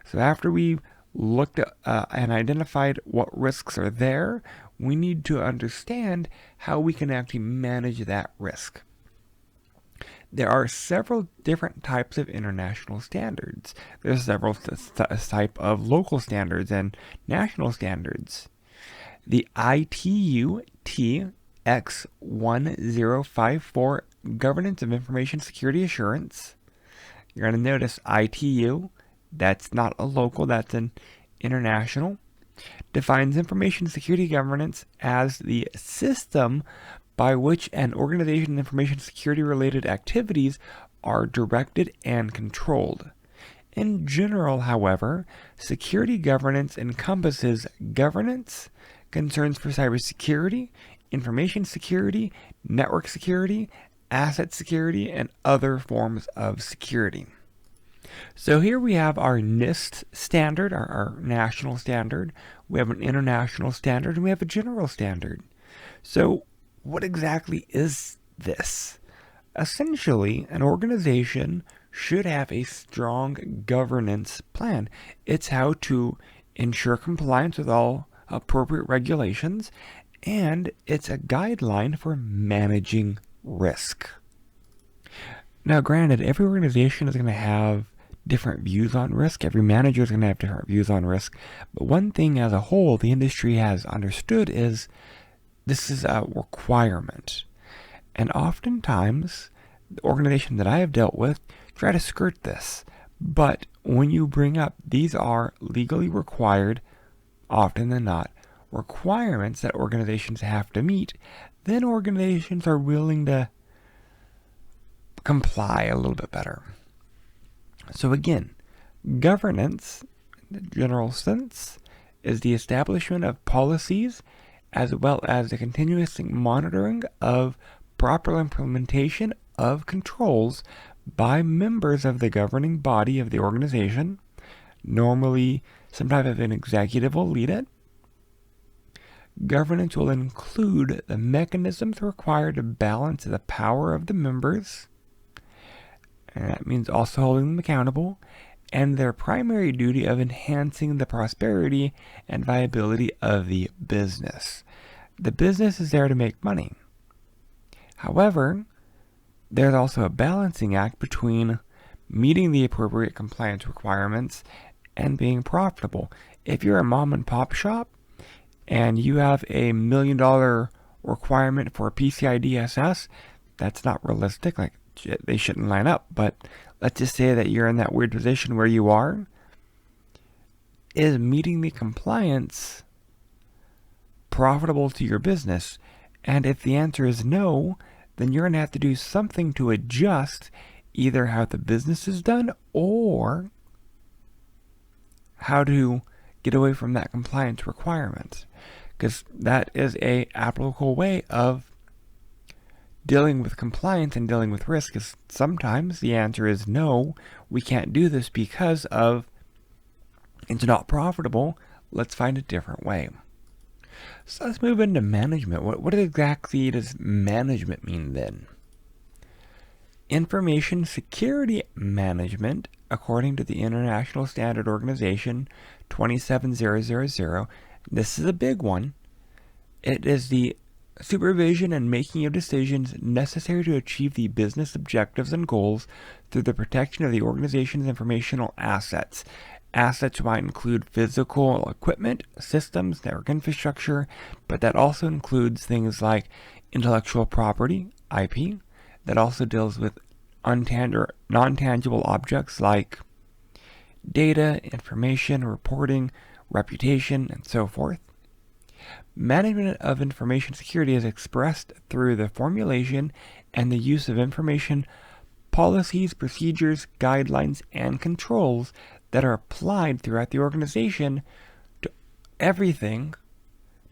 So after we've looked at and identified what risks are there, we need to understand how we can actually manage that risk. There are several different types of international standards. There's several types of local standards and national standards. The ITU TX1054 Governance of Information Security Assurance. You're going to notice ITU, that's not a local, that's an international, defines information security governance as the system by which an organization's information security related activities are directed and controlled. In general, however, security governance encompasses governance, concerns for cybersecurity, information security, network security, asset security, and other forms of security. So here we have our NIST standard, our national standard. We have an international standard, and we have a general standard. So what exactly is this? Essentially, an organization should have a strong governance plan. It's how to ensure compliance with all appropriate regulations, and it's a guideline for managing risk. Now, granted, every organization is going to have different views on risk. Every manager is going to have different views on risk. But one thing as a whole the industry has understood is this is a requirement. And oftentimes, the organization that I have dealt with try to skirt this. But when you bring up these are legally required, often than not, requirements that organizations have to meet, then organizations are willing to comply a little bit better. So again, governance, in the general sense, is the establishment of policies as well as the continuous monitoring of proper implementation of controls by members of the governing body of the organization. Normally, some type of an executive will lead it. Governance will include the mechanisms required to balance the power of the members, and that means also holding them accountable, and their primary duty of enhancing the prosperity and viability of the business. The business is there to make money. However, there's also a balancing act between meeting the appropriate compliance requirements and being profitable. If you're a mom and pop shop and you have a $1 million requirement for a PCI DSS, that's not realistic. Like, they shouldn't line up. But let's just say that you're in that weird position where you are. Is meeting the compliance profitable to your business? And if the answer is no, then you're going to have to do something to adjust either how the business is done or how to get away from that compliance requirement. Because that is a applicable way of dealing with compliance and dealing with risk. Is sometimes the answer is no, we can't do this because of it's not profitable. Let's find a different way. So let's move into management. What exactly does management mean then? Information security management, according to the International Standard Organization 27000, this is a big one. It is the supervision and making of decisions necessary to achieve the business objectives and goals through the protection of the organization's informational assets. Assets might include physical equipment, systems, network infrastructure, but that also includes things like intellectual property, IP, that also deals with non-tangible objects like data, information, reporting, reputation, and so forth. Management of information security is expressed through the formulation and the use of information policies, procedures, guidelines, and controls that are applied throughout the organization to everything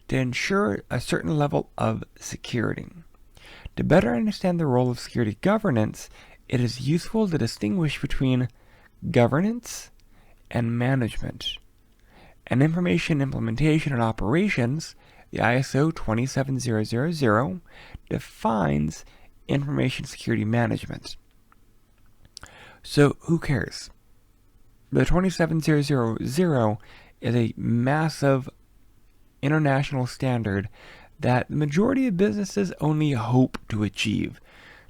to ensure a certain level of security. To better understand the role of security governance, it is useful to distinguish between governance and management. And information implementation and operations, the ISO 27000 defines information security management. So who cares? The 27000 is a massive international standard that the majority of businesses only hope to achieve.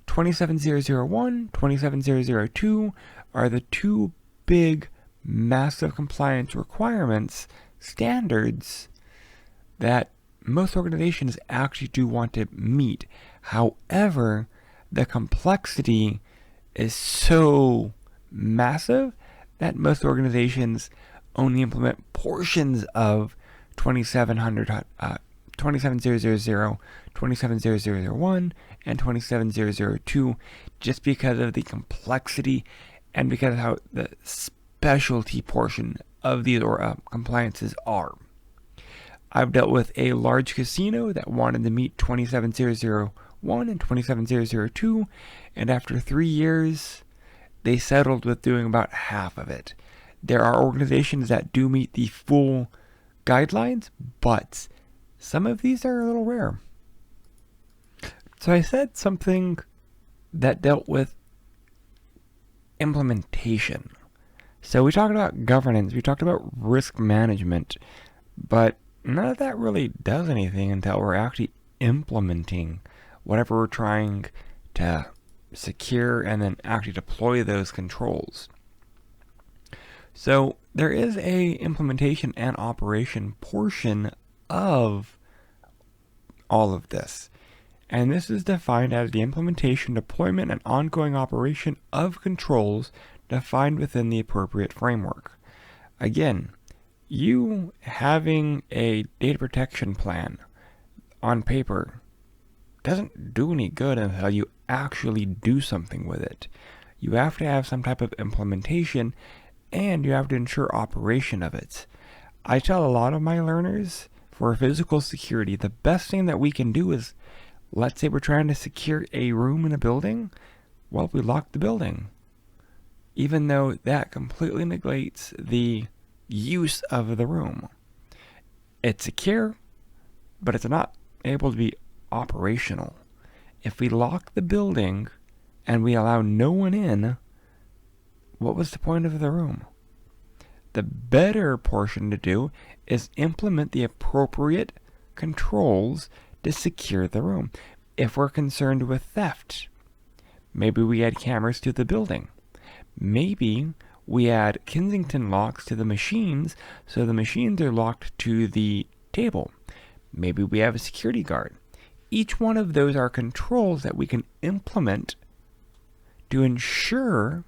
27001, 27002 are the two big, massive compliance requirements, standards, that most organizations actually do want to meet. However, the complexity is so massive that most organizations only implement portions of 27000, 27001, and 27002 just because of the complexity and because of how the specialty portion of these compliances are. I've dealt with a large casino that wanted to meet 27001 and 27002, and after 3 years, they settled with doing about half of it. There are organizations that do meet the full guidelines, but some of these are a little rare. So I said something that dealt with implementation. So we talked about governance, we talked about risk management, but none of that really does anything until we're actually implementing whatever we're trying to secure and then actually deploy those controls. So there is a implementation and operation portion of all of this. And this is defined as the implementation, deployment, and ongoing operation of controls defined within the appropriate framework. Again, you having a data protection plan on paper doesn't do any good until you actually do something with it. You have to have some type of implementation and you have to ensure operation of it. I tell a lot of my learners, for physical security, the best thing that we can do is, let's say we're trying to secure a room in a building, well, we lock the building. Even though that completely negates the use of the room. It's secure, but it's not able to be operational. If we lock the building and we allow no one in, what was the point of the room? The better portion to do is implement the appropriate controls to secure the room. If we're concerned with theft, maybe we add cameras to the building. Maybe we add Kensington locks to the machines so the machines are locked to the table. Maybe we have a security guard. Each one of those are controls that we can implement to ensure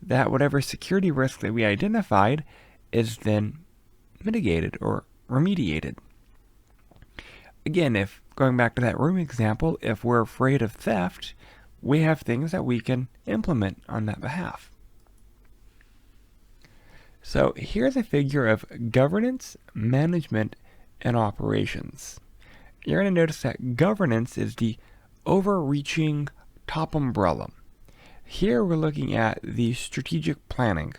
that whatever security risk that we identified is then mitigated or remediated. Again, if going back to that room example, if we're afraid of theft, we have things that we can implement on that behalf. So here's a figure of governance, management, and operations. You're going to notice that governance is the overreaching top umbrella. Here we're looking at the strategic planning.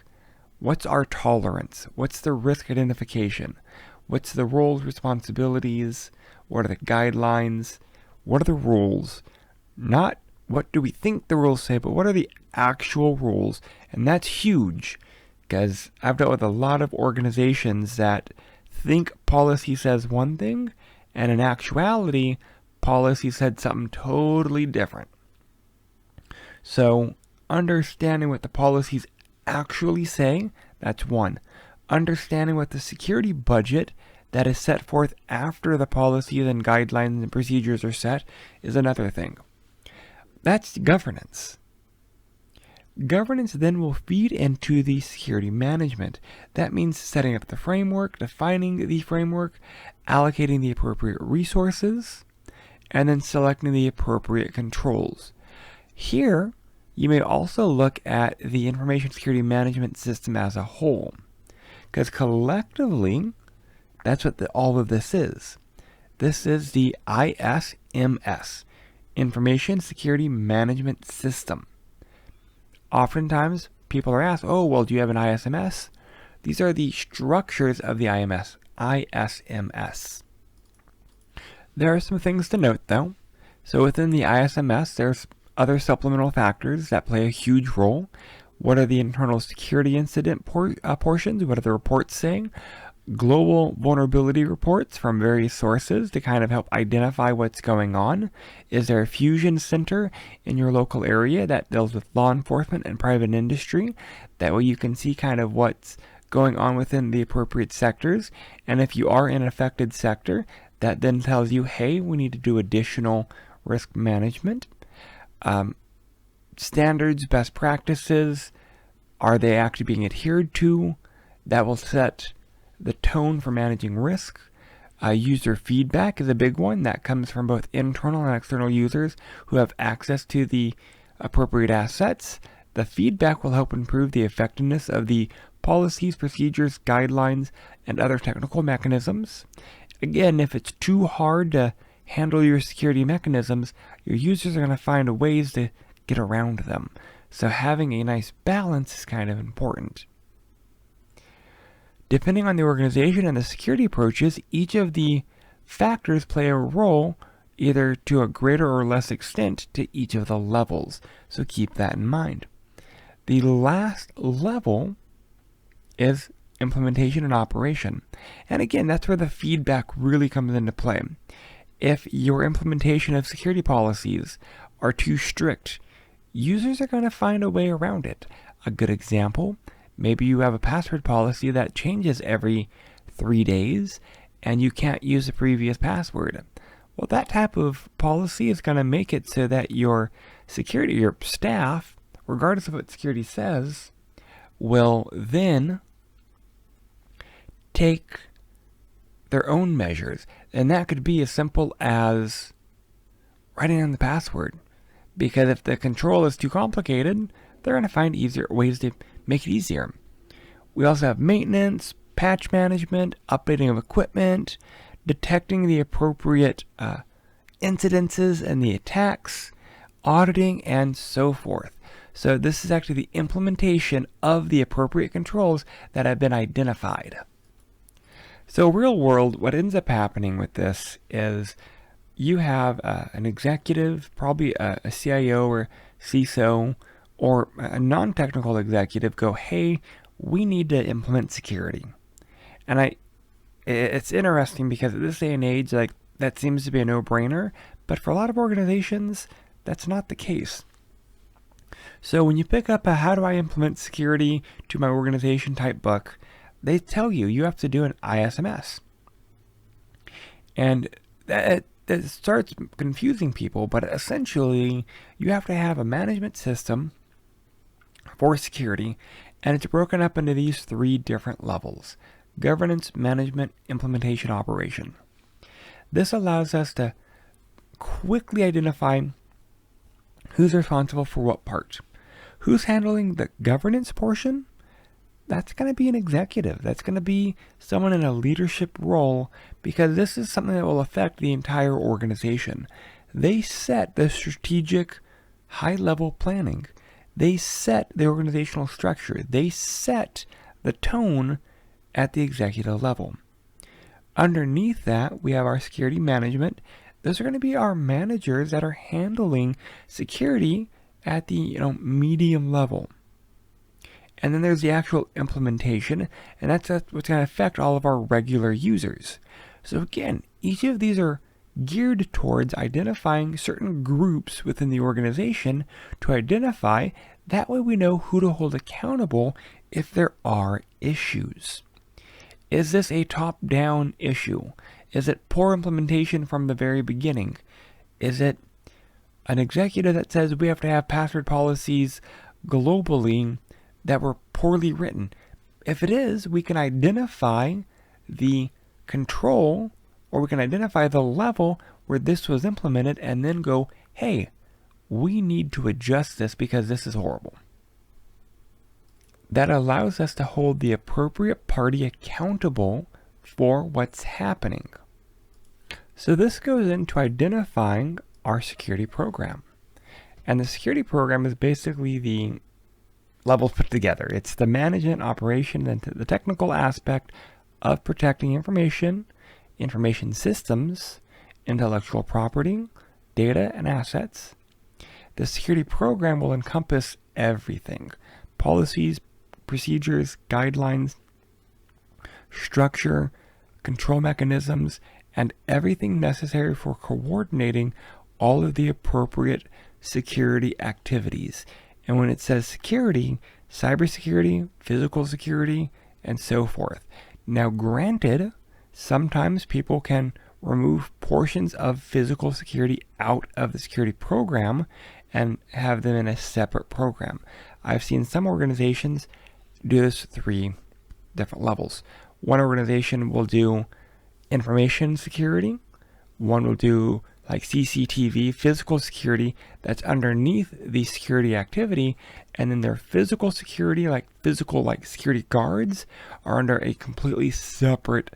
What's our tolerance? What's the risk identification? What's the roles, responsibilities? What are the guidelines? What are the rules? Not what do we think the rules say, but what are the actual rules? And that's huge, because I've dealt with a lot of organizations that think policy says one thing, and in actuality, policy said something totally different. So, understanding what the policies actually say, that's one. Understanding what the security budget that is set forth after the policies and guidelines and procedures are set is another thing. That's governance. Governance then will feed into the security management. That means setting up the framework, defining the framework, allocating the appropriate resources, and then selecting the appropriate controls. Here, you may also look at the information security management system as a whole, because collectively, that's what all of this is. This is the ISMS, Information Security Management System. Oftentimes, people are asked, oh, well, do you have an ISMS? These are the structures of the ISMS. There are some things to note, though. So within the ISMS, there's other supplemental factors that play a huge role. What are the internal security incident portions? What are the reports saying? Global vulnerability reports from various sources to kind of help identify what's going on. Is there a fusion center in your local area that deals with law enforcement and private industry? That way you can see kind of what's going on within the appropriate sectors. And if you are in an affected sector, that then tells you, hey, we need to do additional risk management. Standards, best practices, are they actually being adhered to? That will set the tone for managing risk. User feedback is a big one that comes from both internal and external users who have access to the appropriate assets. The feedback will help improve the effectiveness of the policies, procedures, guidelines, and other technical mechanisms. Again, if it's too hard to handle your security mechanisms, your users are going to find ways to get around them. So having a nice balance is kind of important. Depending on the organization and the security approaches, each of the factors play a role either to a greater or less extent to each of the levels. So keep that in mind. The last level is implementation and operation. And again, that's where the feedback really comes into play. If your implementation of security policies are too strict, users are going to find a way around it. A good example, maybe you have a password policy that changes every 3 days and you can't use the previous password. Well, that type of policy is going to make it so that your security, your staff, regardless of what security says, will then take their own measures. And that could be as simple as writing down the password. Because if the control is too complicated, they're going to find easier ways to make it easier. We also have maintenance, patch management, updating of equipment, detecting the appropriate incidences and the attacks, auditing, and so forth. So this is actually the implementation of the appropriate controls that have been identified. So real world, what ends up happening with this is you have an executive, probably a CIO or CISO, or a non-technical executive go, hey, we need to implement security. And it's interesting because at this day and age, like, that seems to be a no-brainer, but for a lot of organizations, that's not the case. So when you pick up a how do I implement security to my organization type book, they tell you you have to do an ISMS. And that starts confusing people, but essentially you have to have a management system for security, and it's broken up into these 3 different levels: governance, management, implementation, operation. This allows us to quickly identify who's responsible for what part. Who's handling the governance portion? That's going to be an executive. That's going to be someone in a leadership role, because this is something that will affect the entire organization. They set the strategic high-level planning. They set the organizational structure. They set the tone at the executive level. Underneath that, we have our security management. Those are going to be our managers that are handling security at the medium level. And then there's the actual implementation, and that's what's going to affect all of our regular users. So again, each of these are geared towards identifying certain groups within the organization to identify. That way we know who to hold accountable if there are issues. Is this a top-down issue? Is it poor implementation from the very beginning? Is it an executive that says we have to have password policies globally that were poorly written? If it is, we can identify the control, or we can identify the level where this was implemented and then go, hey, we need to adjust this because this is horrible. That allows us to hold the appropriate party accountable for what's happening. So this goes into identifying our security program. And the security program is basically the levels put together. It's the management, operation, and the technical aspect of protecting information, information systems, intellectual property, data, and assets. The security program will encompass everything: policies, procedures, guidelines, structure, control mechanisms, and everything necessary for coordinating all of the appropriate security activities. And when it says security, cybersecurity, physical security, and so forth. Now, granted, sometimes people can remove portions of physical security out of the security program and have them in a separate program. I've seen some organizations do this 3 different levels. One organization will do information security. One will do like CCTV, physical security, that's underneath the security activity. And then their physical security, like security guards, are under a completely separate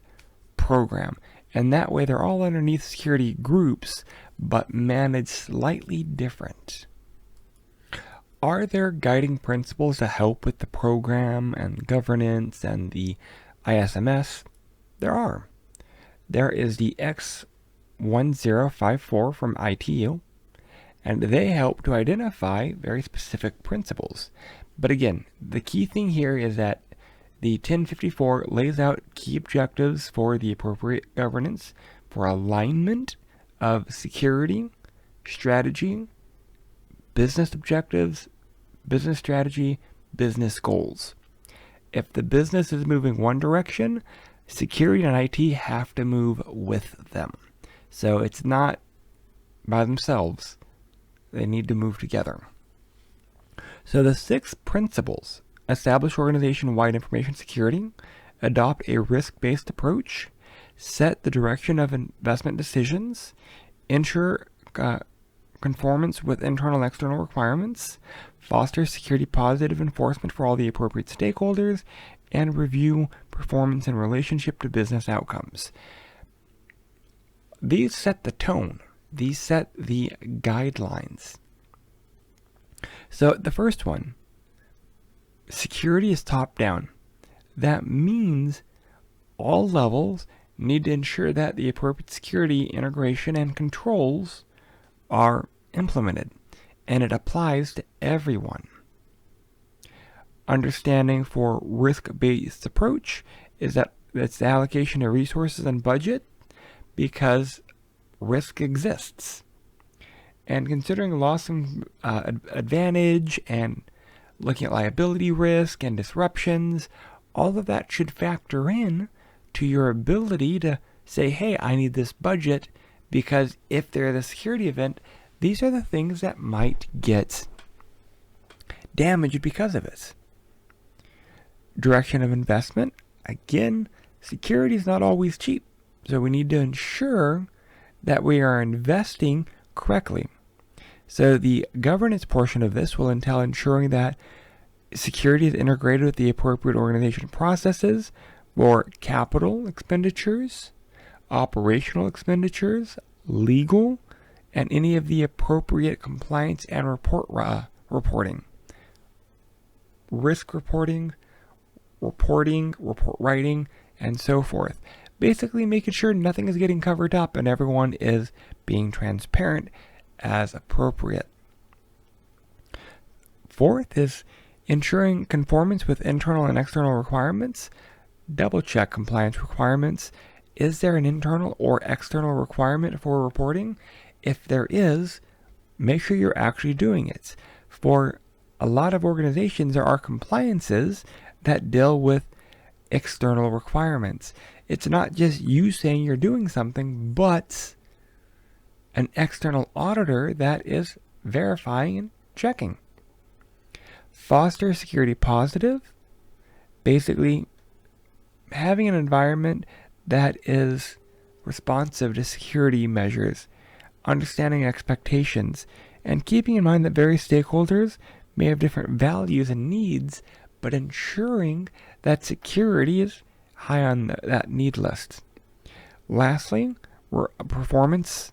program. And that way they're all underneath security groups, but managed slightly different. Are there guiding principles to help with the program and governance and the ISMS? There are. There is the X1054 from ITU, and they help to identify very specific principles. But again, the key thing here is that the 1054 lays out key objectives for the appropriate governance for alignment of security, strategy, business objectives, business strategy, business goals. If the business is moving one direction, security and IT have to move with them. So it's not by themselves. They need to move together. So the 6 principles: establish organization-wide information security, adopt a risk-based approach, set the direction of investment decisions, ensure conformance with internal and external requirements, foster security positive enforcement for all the appropriate stakeholders, and review performance in relationship to business outcomes. These set the tone. These set the guidelines. So the first one, security is top down. That means all levels need to ensure that the appropriate security integration and controls are implemented, and it applies to everyone. Understanding for risk-based approach is that it's the allocation of resources and budget because risk exists. And considering loss and advantage and looking at liability risk and disruptions, all of that should factor in to your ability to say, hey, I need this budget because if there's a security event, these are the things that might get damaged because of it. Direction of investment. Again, security is not always cheap, so we need to ensure that we are investing correctly. So the governance portion of this will entail ensuring that security is integrated with the appropriate organization processes for capital expenditures, operational expenditures, legal, and any of the appropriate compliance and report reporting, report writing, and so forth. Basically making sure nothing is getting covered up and everyone is being transparent as appropriate. Fourth is ensuring conformance with internal and external requirements. Double check compliance requirements. Is there an internal or external requirement for reporting? If there is, make sure you're actually doing it. For a lot of organizations, there are compliances that deal with external requirements. It's not just you saying you're doing something, but an external auditor that is verifying and checking. Foster security positive, basically having an environment that is responsive to security measures, understanding expectations, and keeping in mind that various stakeholders may have different values and needs, but ensuring that security is high on that need list. Lastly, performance.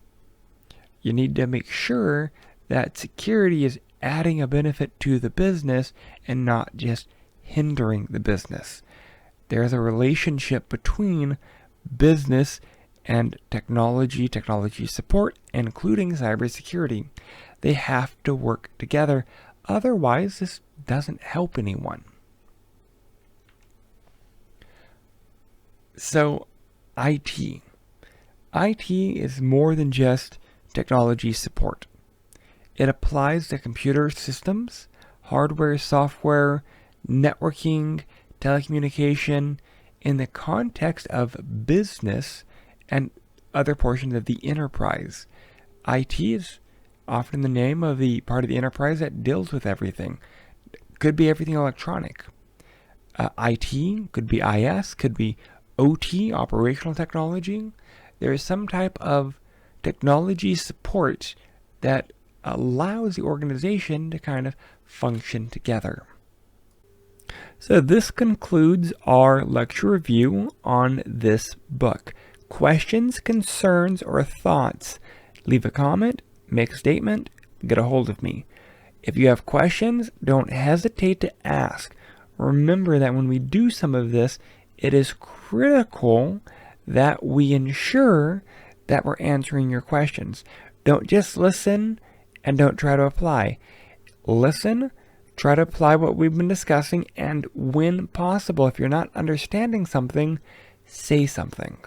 You need to make sure that security is adding a benefit to the business and not just hindering the business. There's a relationship between business and technology support, including cybersecurity. They have to work together. Otherwise, this doesn't help anyone. So, IT. IT is more than just technology support. It applies to computer systems, hardware, software, networking, telecommunication, in the context of business and other portions of the enterprise. IT is often the name of the part of the enterprise that deals with everything. Could be everything electronic. IT could be IS, could be OT, operational technology. There is some type of technology support that allows the organization to kind of function together. So this concludes our lecture review on this book. Questions, concerns, or thoughts? Leave a comment, make a statement, get a hold of me. If you have questions, don't hesitate to ask. Remember that when we do some of this, it is critical that we ensure that we're answering your questions. Don't just listen and don't try to apply. Listen, try to apply what we've been discussing, and when possible, if you're not understanding something, say something.